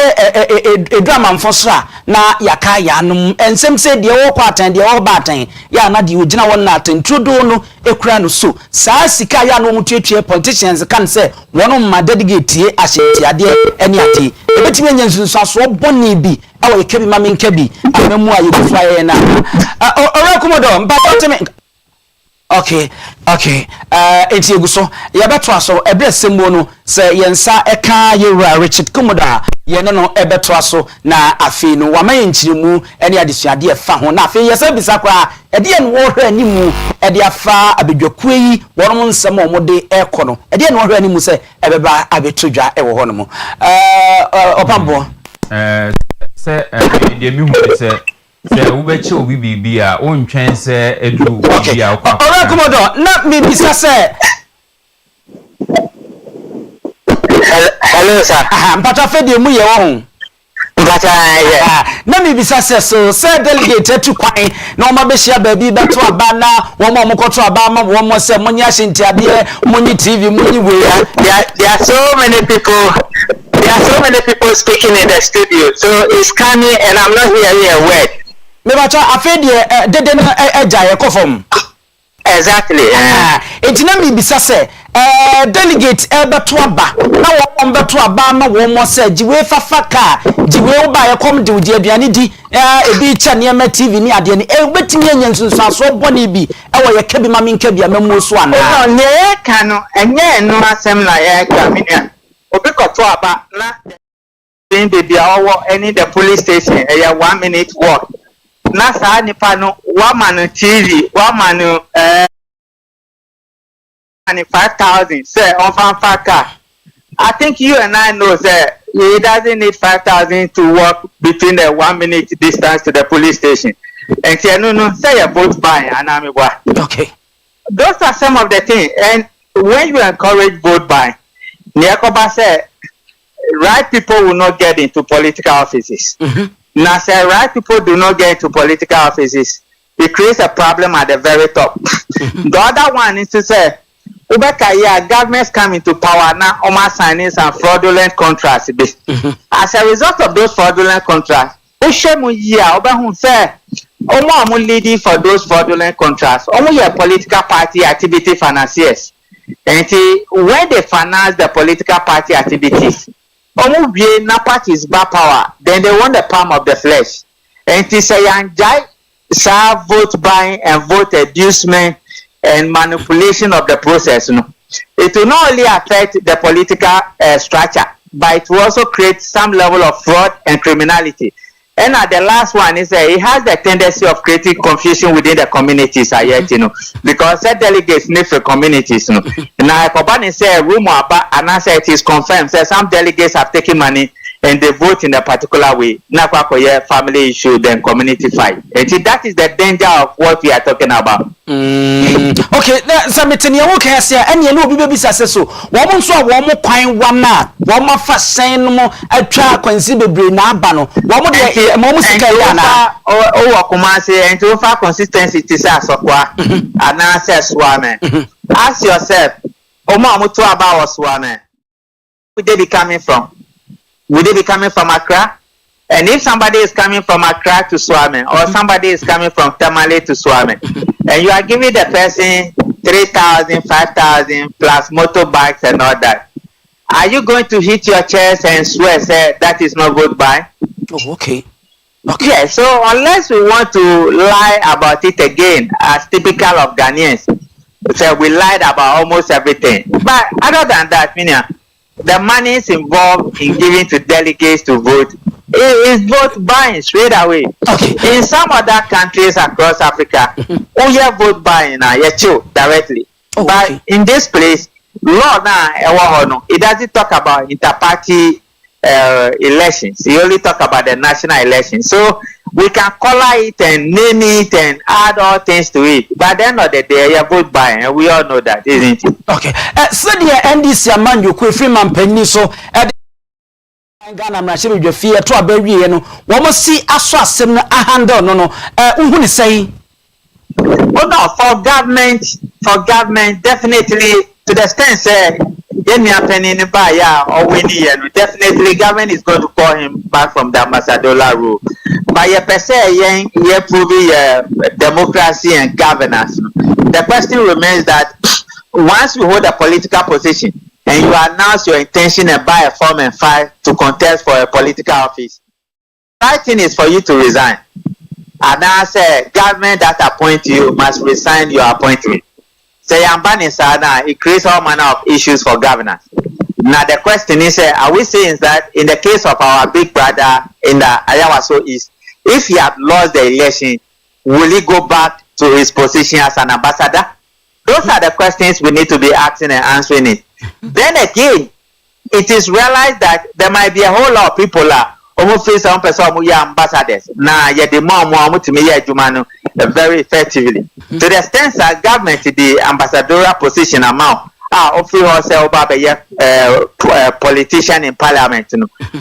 drama mfosra na yaka yanum ensem se de wo kwatan de wo batan ya na de ogina won na atentrudo no ekura no so saa sika ya no mutuetue politicians kan se wono ma delegate ahyetiade eni ate ebetimi nyensunso aso boni bi awo yekebi ma menkebi amemu ayegufu aye na ora komodo mpa teme. Okay. Enti eguso ya beto aso ebresemo no se yensa eka yewura Richard Kumoda ye no ebeto aso na afi no wamaye nchirimu ene adesuade efa ho na afi yesa bisa kwa ede en wo hwe animu ede afa abedwakuo yi wonom nsem omode ekono ede en wo hwe animu se ebeba abetodwa ewo ho no mo opambo se de mi hu se ubeche obi bibi a ontwen se edu bibi a kwa ora komodo na me bisa se hello sir mpata fedi mu ye wo ho mpata na me bisa se so se delegate tu kwan na o ma be hia baabi beto aba na wo ma omokoto aba ma wo mo se munyi ahyentiade munyi TV munyi we there are so many people speaking in the studio so it's coming and I'm not hearing a word. Me bacha afedi dede na eja ye kofom exactly etina mi bisa se delegate beto aba na wo beto aba ma wo mo se jiwe fafaka jiwe oba ye kom de odi aduane di ebi cha ne ma TV ni ade ne betimi anyansunsu aso boni bi ewo ye kabi ma menkabi amamu so ana no ne ka no enye no asem na ye ka minia obi koto aba na in the Biawo any the police station a 1 minute walk. Nasa Nipano, 1 man TV, 1 man 5,000, say on Fanfaka. I think you and I know that he doesn't need 5,000 to walk between the 1 minute distance to the police station. And say no, say a vote buy and I'm okay. Those are some of the things. And when you encourage vote buy, Niakoba said right people will not get into political offices. Now, say right people do not get into political offices. It creates a problem at the very top. The other one is to say, governments come into power now, signing some fraudulent contracts. As a result of those fraudulent contracts, leading for those fraudulent contracts, only a political party activity financiers. And when they finance the political party activities, parties bad power, then they want the palm of the flesh. And to say vote buying and vote inducement and manipulation of the process. No, it will not only affect the political structure, but it will also create some level of fraud and criminality. And the last one is it has the tendency of creating confusion within the communities, because the delegates need for communities. Now, Kobani say rumor about, and I say it is confirmed. Say some delegates have taken money and they vote in a particular way. Now, family issue, then community fight. And that is the danger of what we are talking about. Okay, something you can say, and you know, baby, so woman saw one more coin, one more fast saying more a track considerably now, Bano. One more Kumasi and to far consistency to Sasokwa and answer Swame. Ask yourself, Mutu about Swame. Where they be coming from? Would they be coming from Accra? And if somebody is coming from Accra to Swame, or somebody is coming from Tamale to Swame, and you are giving the person 3,000, 5,000 plus motorbikes and all that, are you going to hit your chest and swear, say that is not goodbye? Oh, okay. Yeah, so unless we want to lie about it again, as typical of Ghanaians, so we lied about almost everything. But other than that, the money is involved in giving to delegates to vote. It is vote buying straight away. Okay. In some other countries across Africa, we have vote buying directly. Oh, but okay. in this place, law now it doesn't talk about inter-party elections. It only talk about the national elections. So we can color it and name it and add all things to it. But at the end of the day, you vote buying, and we all know that, isn't it? Okay. So the NDC man you could free man penny so. Ghana mrachiri dwe fie to abawie no wo mo si aso asem no a handle no no uhuni say for government for government, definitely to the extent say definitely government is going to call him back from the ambassadorial role. But per se, proving democracy and governance. The question remains that once you hold a political position and you announce your intention and buy a form and file to contest for a political office, the right thing is for you to resign. And now say government that appoint you must resign your appointment. Say it creates all manner of issues for governance. Now the question is, are we saying that in the case of our big brother in the Ayawaso East, if he had lost the election, will he go back to his position as an ambassador? Those are the questions we need to be asking and answering it. Then again, it is realized that there might be a whole lot of people face some person ambassadors. Now, the more to me very effectively. To the extent that government the ambassadorial position amount offer also politician in parliament.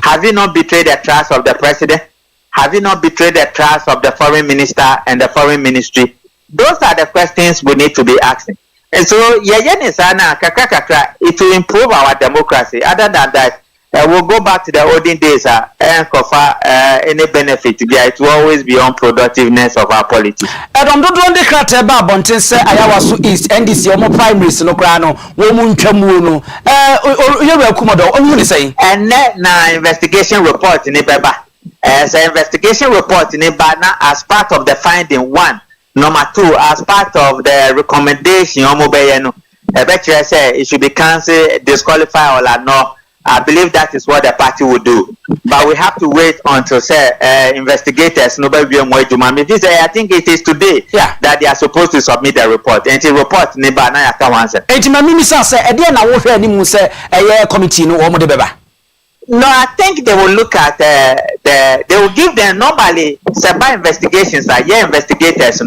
Have you not betrayed the trust of the president? Have you not betrayed the trust of the foreign minister and the foreign ministry? Those are the questions we need to be asking. And so, it will improve our democracy. Other than that, we'll go back to the olden days and offer any benefit. It will always be on productiveness of our politics. Don't the crater Bontin say Ayawaso East and this your primaries no grano, woman Chamuno. You will come on, say. And now investigation report in Ibeba. As an investigation report in Ibana as part of the finding one. Number two, as part of the recommendation, say it should be cancelled, disqualified, or no. I believe that is what the party will do. But we have to wait until investigators, nobody I think it is today that they are supposed to submit the report. And the report, no, I think they will look at they will give them normally by investigations investigators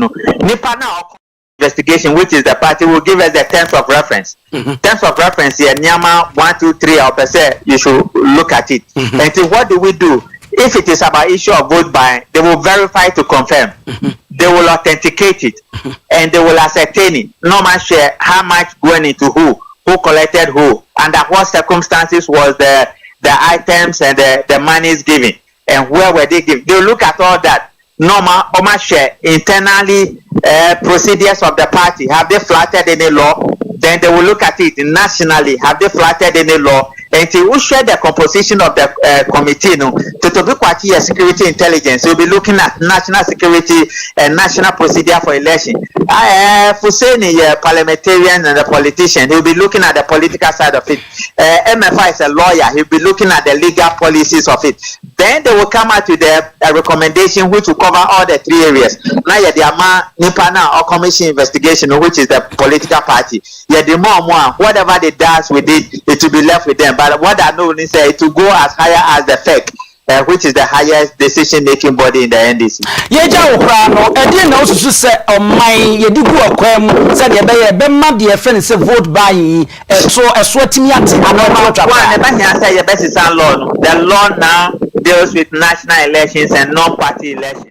investigation, which is the party will give us the terms of reference. Terms of reference here, Nyama 1, 2, 3, you should look at it. And so what do we do? If it is about issue of vote buying, they will verify to confirm. They will authenticate it, and they will ascertain it. No man share how much going into who collected who, under what circumstances was the items and the monies given, and where were they given. They will look at all that. Normal Oma share internally procedures of the party. Have they flattered any law? Then they will look at it nationally. Have they flattered any law? And to share the composition of the committee, to be quite security intelligence, we'll be looking at national security and national procedure for election. For saying parliamentarian and the politician, he'll be looking at the political side of it. MFI is a lawyer, he'll be looking at the legal policies of it. Then they will come out with a recommendation which will cover all the three areas. Now, the Nipana or commission investigation, which is the political party. The more, whatever they does with it, it will be left with them. But what I know is it will go as higher as the FEC, which is the highest decision-making body in the NDC. Yeja Ukrano, I didn't know to say, oh my, you do go a said you be mad, dear friend, say vote by so a sweating at the best is law. The law now deals with national elections and non-party elections.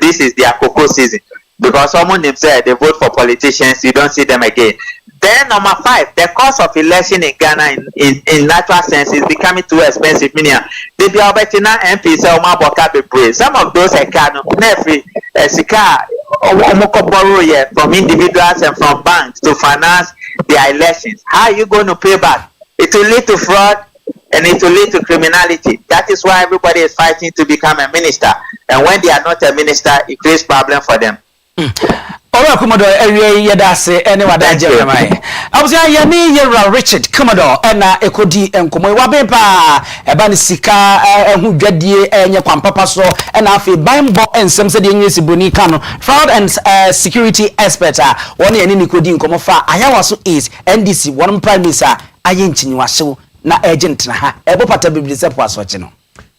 This is their cocoa season, because someone themselves they vote for politicians, you don't see them again. Then number 5, the cost of election in Ghana in natural sense is becoming too expensive. Meaning, they be Albertina MP some of those borrow from individuals and from banks to finance their elections. How are you going to pay back? It will lead to fraud. And it will lead to criminality. That is why everybody is fighting to become a minister. And when they are not a minister, it creates problem for them. Owia Commodore, Yedase, anyone that Jeremiah. I was Yera Richard Commodore, and Ekodi and Komo Wabepa, Ebanisika, who Jedi, and Yapan Papa so, and Afi Bimbo and some said in Bunikano, fraud and security expert, one and Nikodi and Komofa, Ayawaso is NDC, one prime minister, Ayin Chinuaso. Na agent na ha ebo pata bibli se po asoche no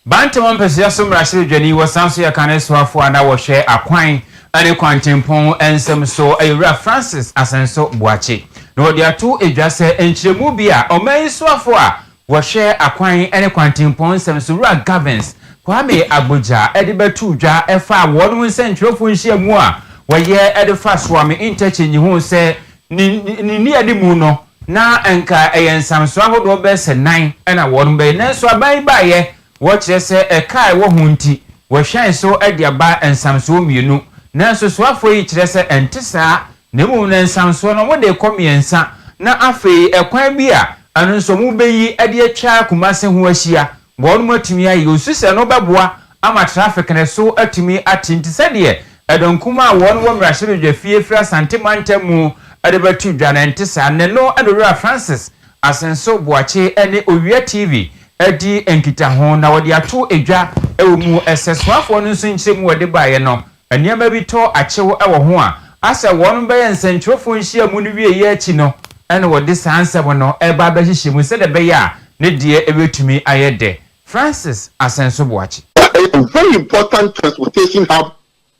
Bantam Pesia Sumra Jenny was Sansia Caneswa for an hour share a quine and a quantimpon and some so a rare Francis Asenso Boachi. No, there are two addresses and Chemubia or May Swafua was share a quine and a quantimpon some Sura Gavins. Kwame Abuja, Edibe Tuja, F5, 1 central for Shemua, where ye Edifa Swami interchange you say near the Muno, na enka ayen Samsung do best 9 and a 1 bay, so by ye. Watch say a kai wo hunti wo shine so ediaba ensamso mienu nanso so afoi kirese entisa nemu nensamso no wode komiensa na afei ekwan bi a anu so mu beyi ede atwa kumase ho ahia wonu matumi ayi osusɛ no beboa ama traffic ne so atumi atintise de edonkuma a wonu wo mrahye dwa fie fra santemantemu ade batu dwa na entisa ne no edowura Francis Asenso Boachi ene Owia TV edi enkita ho na wode ato edwa ewumu eseswafo no nso nkyem wode baaye no aniama bi to akyewo ewo ho a asa wonu be nsentwofo nhia mu no wie ye achi no ene wode sansebo no eba ba hihye mu se de be ya ne de ebetumi ayede Francis Asenso Boachi. A very important transportation hub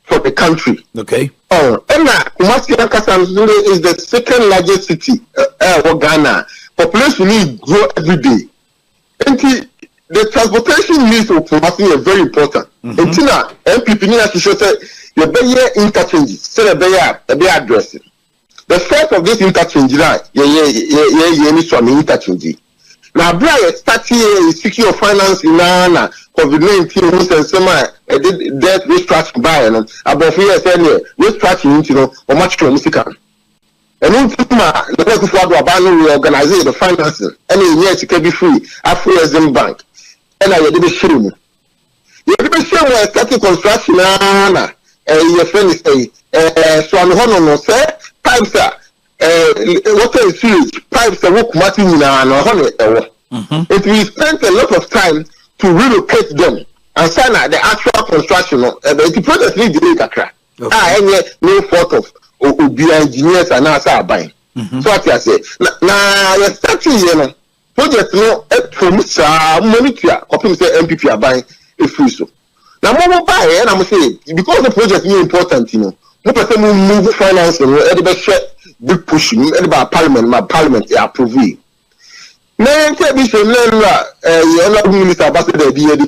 for the country. Okay. And Kumasi is the second largest city in Ghana. Population needs grow every day. And the transportation needs of Kumasi are very important. And Tina, MPP needs to show that the Bayer interchanges, so the Bayer addressing. The first of this interchange, interchange. Now, Brian started secure finance in Ghana, COVID-19, and some debt restructuring by about 4 years earlier, restructuring, or much to musical. And in Tuma, the work for the reorganizing the financing, and in years it can be free, Afro Bank. And I did a show. You did a show where starting construction, your friend is a Swan Hono, sir, times are. Water is sewage pipes are work Martin it we spent a lot of time to relocate them and sign the actual construction the project need delay kakra no fault of obi engineers and now buying so what I say na you starting here no project no from monitor copy say MPP are buying a free so now more buy and I'm say because the project is important no person move finance big push about parliament, my parliament approve. Now, the minister ambassador the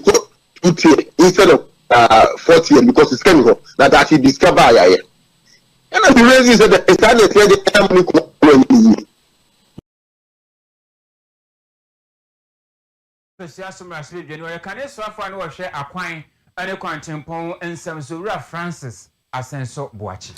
2 instead of 40 years because it's chemical that actually discover. And the reason is that it's started Francis Asenso Boachi.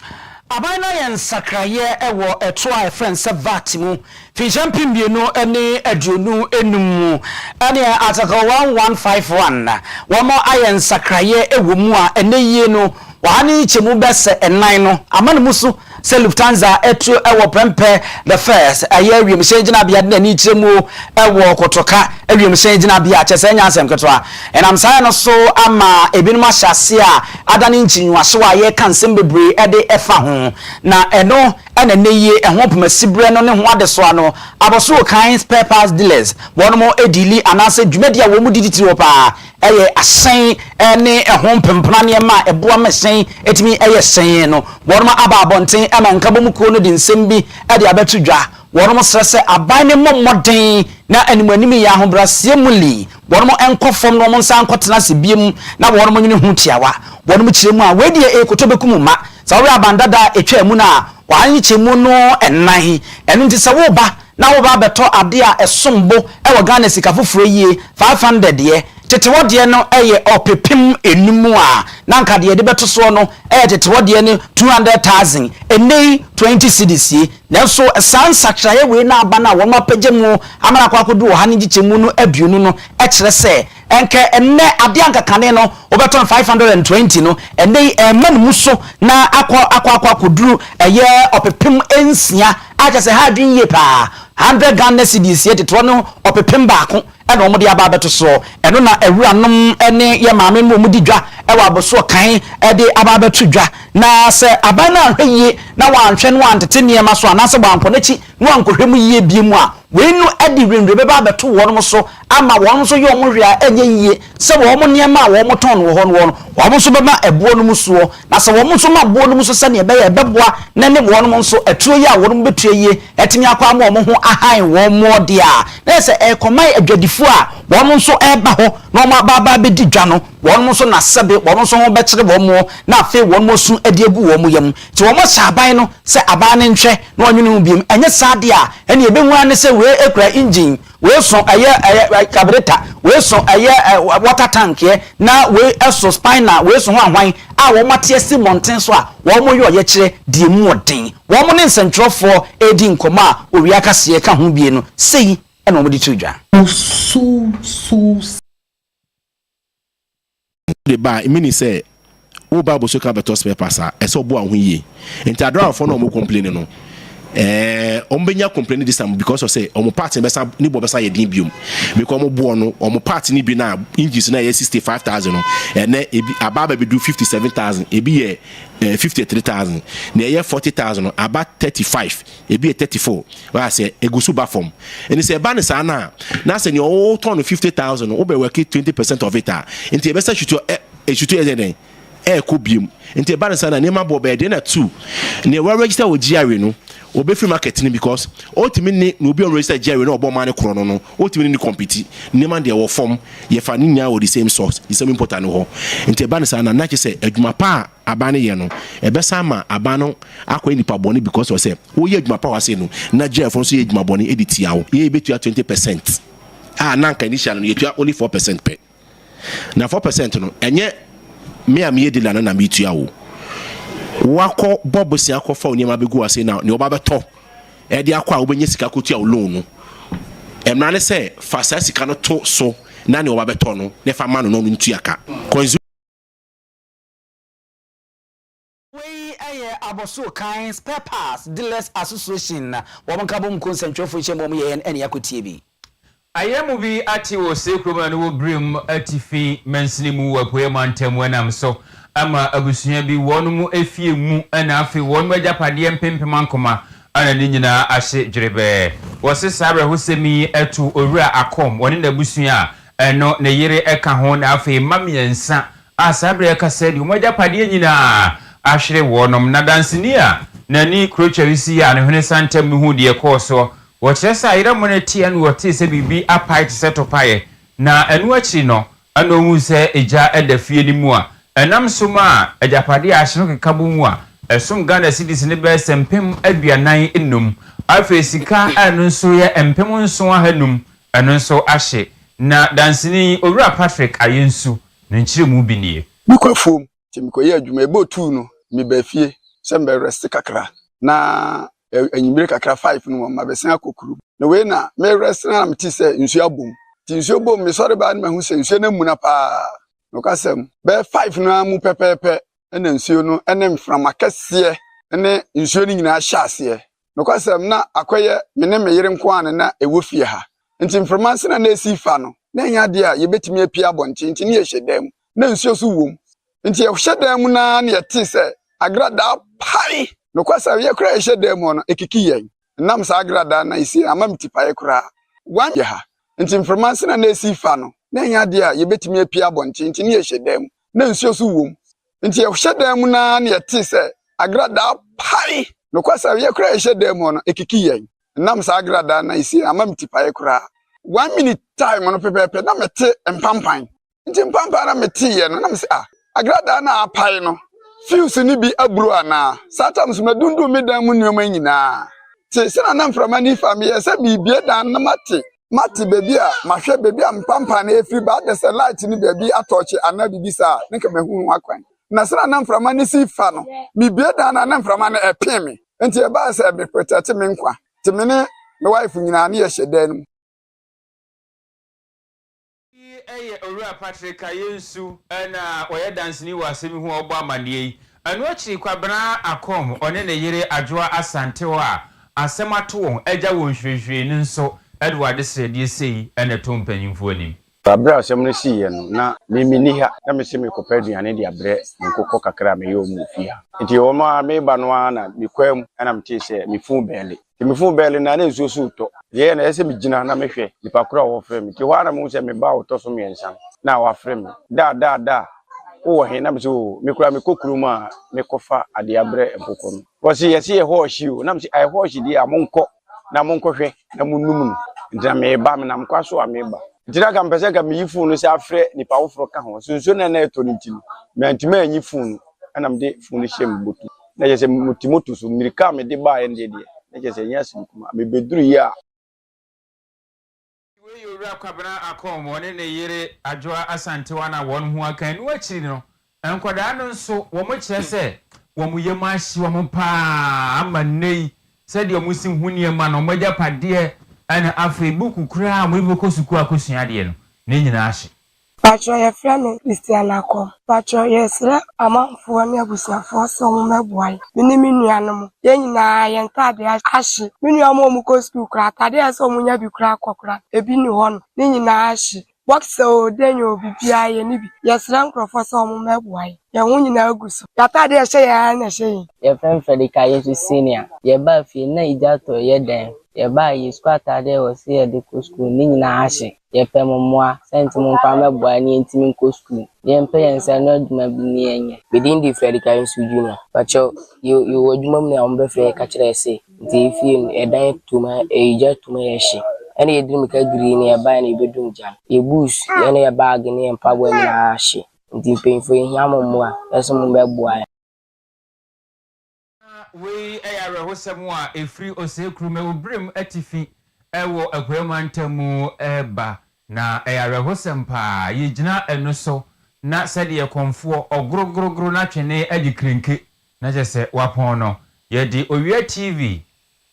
Abana yen sakraye ewo eto a friend se vatimu fi champion no ene aduonu enum ene ataka 1151 womo ayen sakraye ewo mu a ene yie no wani chemu bese enan no amane musu se Lufthansa eto ewo prempe the first aye wiem shenjina bia de ni chemu ewo kotoka wiem shenjina bia chese nya asem ketwa enam sai no so ama ebinuma hyase a adane nchinwahye wa ye kansem bebre ede efa ho na eno ene neye ehwo pomasibre no ne ho ade so ano aboso kan spare parts dealers wono edili anase dwumedia wo mu diditi wo pa eye asen ene ehwo pempena ne ma eboa mesen etimi eye sen no wono aba abonten ama nkabom ko no de nsem bi ede abetudwa wono srese aban ne momoden na animanimi ya ho brasie muli wono enkofom no monsa nkotena se biem na wono nyine hu tiawa wono kiremu a wedi ekotobekum ma sawe abandada etwa mu na wanyi chemu no enan enu nti se wo ba na wo ba beto ade a esombo e wo Ghana sika foforo yie 500 de tetewode no eye opepim enumu a na nka de beto so no tetewode ne 200,000 enei 20 cedis nanso sansakraye we na aba na wo mapagye mu amara kwa kodu wo hanigi chemu no abionu no kire se enke enne ade anka kane no obeton 520 no enei emanu muso na akwa koduru eye opepim ensia aja se ha dwen ye pa 100 Ghana cedis ye tetwo no opepim baako ene omode aba beto so eno na ewuranom ene ye maame mu omudi dwa ewa aboso kan ede aba beto dwa na se abana hweye na wanhwe no antete niema so anase banko nachi no ankohwem yie biemu a we no edi renre beba beto won so ama won so ye omo hwea enye yiye se wo mo niema wo mo ton wo ho no wo so beba ebo no muso na se wo so ma bo no muso se ne be ye beboa na ne wo no so eturo ye a wo no betue ye etimi akwa ma wo ho ahan wo mo dia na se e komai adwadifo a wo so eba ho na ma baba be di dwa no wo so na sebe wo so ho be kire wo mo na afi wo mo su edi egu wo mo yam ti wo mo shaban no se aban ne nhwe na onwene hu biem enye sade a ene ebe hu ane se we ekura engine we so aye carburetor we so aye water tank ye na we eso spina we so ho ahwan a wo mate esi mountain so a wo mo yo ye kire die mu odin wo mo ne nsentrofo edi nkoma Owia Kaseɛ ka ho bie no sei ene wo di tudwa so the bar meaning say o Bible so ka beto spare passa e so bo ahun yi enti adra for no mo complain no ombenya complain this time because of say omo part besa ni bo besa ye din biom because omo bo no omo part ni bi na engines na ye 65,000 no na ebi ababa be do 57,000 ebi ye 53,000 na ye 40,000 about 35 ebi ye 34 wa say egusu ba form and say ba ne sa na say ni o turn 50,000 o be work 20% of it enti e besa shutu eden ko biom enti e ba ne sa na ma bo be de na 2 ne we register o GRE no obe free marketing because ultimately no be on register Jerry no obo man kro no ultimately ni compete ni man dey wo form ye fa ni nya o the same source the same important no ho enti ba ne sa na che say adwuma pa abane ye no e be sa ma abano akwa nipa boni because o say wo ye adwuma pa wa say no na Jerry fon so ye adwuma boni edit ya wo ye betu 20% na nka initial no ye tu only 4% pe na 4% no enye me am ye dealer na me tu ya wo wako bobo si akofa oniema begu ase na ne oba beto e de akwa obenye sika kotu a loan no emra ne se fa sa sika no to so na ne oba beto no ne fa ma no ntu aka we aye aboso kan spare parts dealers association wo mon kabom consentfo chemo mo ye ene yakotie bi ayemu bi ati wo sekroma no wo brim atifi mansini mu wapoe mantem wanam so ama abusunya bi wonu efie mu na afi wonu agapade mpempem ankoma ana ni nyina ahye dwerebe wose sabre hosemi etu owura akom woni na abusunya eno ne yire eka ho na afi mamiensa a sabre ka sedi wo agapade nyina ahwere wonum na dansini a nani krochawisi ya ne hwene santem hu de ekoso wo kyesa ira moneti anu wote se bibi apai setopaye na enu achi no ano hu se eja edafie ni mu a enam soma ajapade ahye kekabu mu a esum Ghana cities ne be sempem aduanan enum afi sika anu nso ye empem nso ahanum enu nso ahye na dansini owura Patrick ayensu ne nkyire mu bi nie mikwafom timikoye adwuma ebotu no mi ba fie sembe rest kakra na enyimire kakra 5 no ma besen akokuru na we na me rest na mti se nsu abom ti nsu bom me sori ba na hu se nsu na mu na pa no kasem be 5 no amu pepepe na nsu no ene mframa kase ene nsu ni nyina hyase no kasem na akoye me ne meyire nko an na ewo fie ha nti mframa se na esi fa no na nya de a yebetimi apia bonche nti ne ye hyedam na nsu so wom nti ye hyedam na ne yete se agrada pai no kwasa ye kura ye hyedam no ekiki yen nam sa agrada na isi amamti pai kura wan ye ha nti mframa se na esi fa no na nya de a yebetimi apia bonche nti ne ye hyedam na nsu so wom nti ye hyedam na ne yete se agrada pai no kwasa ye kura ye hyedam no ekiki yen nam sa agrada na isi amamti pai kura 1 minute time no pepepe na mete empampan nti mpampan na mete ye no na me se agrada na apai no fuse ni bi aburu ana satam so madundu medan mu nneoma nyina ti se na mframa ni fami ye se bibie dan na mate bebi a mahwe bebi a mpampan na efri ba de se light ni bebi atoche ana bibisa ne ka mehu akwan na se na mframa ni si fa no bibie dan na mframa na epeme nti e ba se be protect me nkwa ti me ne me wife nyina na ye hyedan eye owura Patrick ayensu na oye dansini wasemi hu obo amane yi anu achi kwabra akom one ne yire adwoa asante wa asemato won agya won hwehwe ni nso Edward Sredie sei na tompanyimfo anim abra asem no si ye no na mimini ha na me se me kopaduane de abre nkokọ kakra me ye omu fi ha nti wo ma me ba no na me kwam na me te se me fu bele na nsuo su to ye na ese me gina na me hwe nipa kura wo frɛ me ti hwa na mo se me ba wo to so me ensan na wa frɛ me da wo he na me so me kura me kokuru ma me kofa ade abre empoko no wo se ye se ho hyi o na me se ai ho hyi di amonko na monko hwe na munum no ntia me ba me na mkwa so a me ba ntia ga mpese ga me yifu no se afrɛ nipa wo fro ka ho sunso na na eto nti no me antima anyi funu ana me de funu hyem botu na je se mutimoto so mirika me de ba ye de na je se nya sinkuma me beduru yi a Yura kwabena akom woni ne yire adwoa asantewa na won ho akan no akiri no enkoda no nso wo mo kire se wo mo yema ahyi wo mo pa amanei se de mo si huni ma no mogya pade ana afi buku kura mo ibo kosuku akosua de no ne nyina ahyi Patro ye frame Christian akom patro ye sra amanfo ne abusuafo so mo meboai mini nuanom ye nyina ye ntade ahyi mini mu ko school kura tade so mo nya bi kura kokura ebi ni ho no ne nyina ahyi box o denyo bibia ye ni bi ye sra nkrofo so mo meboai ye hu nyina aguso ya tade ye hye ya na hye ye frame Fredika ye senior ye ba fi na ijato ye den ye ba ye squad tade o se ye de ko school ni nyina ahyi ye pem moa sent mo kwa meboa ni ntimi ko school ye mpe ye nsa no aduma bi ni enye within the Fredika junior pacho you aduma mu na ombe fe ka kire se nti fi edan tuma eja tuma ye hye ene ye drum ka green ye ba na ebedum jam ye bush ye na ye bag ni empabo ni ahye nti penfo hia moa eso mo meboa we ayare hosem a efri osekru me obrim atifi ewo akwamantamu eba na ayare hosem pa ye gina eno so na sede ye konfo ogorogorogoro na twene agikrenke na jese wapon no ye di Owia TV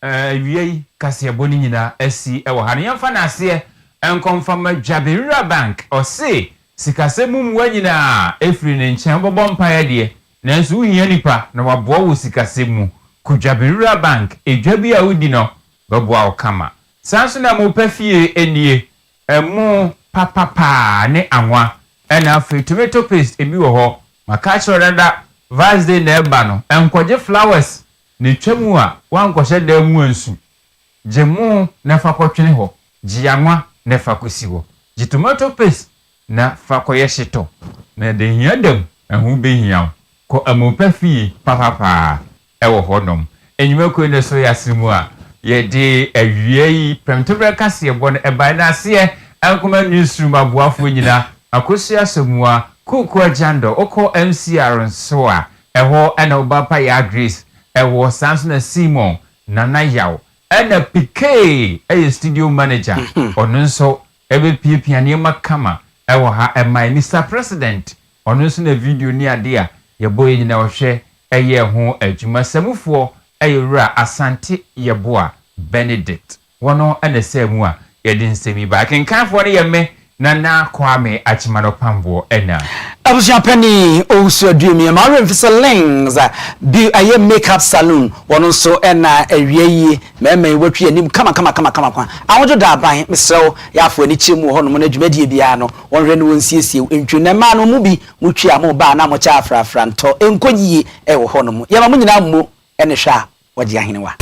Owia Kaseɛ Midday nyina asi ewo ha ne yemfa na ase enkonfa Madwabewura Bank ose sikasɛmum wanyina efri ne nkyɛn bɔbɔ mpae de nanso uhia nipa na waboa wo sikasɛmu Madwabewura Bank edwa bi a wudi no bɛboa wo kama sanso na mo pafie enie emu papapa ne anwa ena afi tomato paste ebi wo ho maka chorada Thursday na eba no enkoje flowers ne twamu a wankɔhye da mu ansu gemu na fakɔtwene ho gianwa na fakosi ho gi tomato paste na fakoye hyeto na de hiadam ehu be hiaw ko amopa fie papapa ewo hodom enyuma ko ne so yasemu a ye de awiei premtobre Kaseɛ Midday no eba na ase enkoma newsroom abuafo nyina akosi asemu a kuku ajando oko MCR nso a eho ena obapa ya Grace ewo Samson Simon Nana Yaw ena PK studio manager ono nso ebe piapiane makama ewo ha Mr President ono nso na video ni ade a yeboye nyina ohwe eye ho adwuma samufoɔ eyura Asante Yeboa Benedict wono ena semu a yedi nsemi ba kenkanfoɔ ne yemme Nana Kwame Achimano Pambo ena Abuja Penny also adwumi ma remfisa links bi aye makeup salon wono so ena awiei meme watwe anim kama kwa awojo da ban mesrew ya afo ani chimu ho no na dwumadie bia no wonhwe ne wonsiesie ntwune ma no mu bi mutwe am ba na mo cha afrafra nto enkogyi e wo ho no mu ye ma mo nyina mo ene hwa wode ahenewa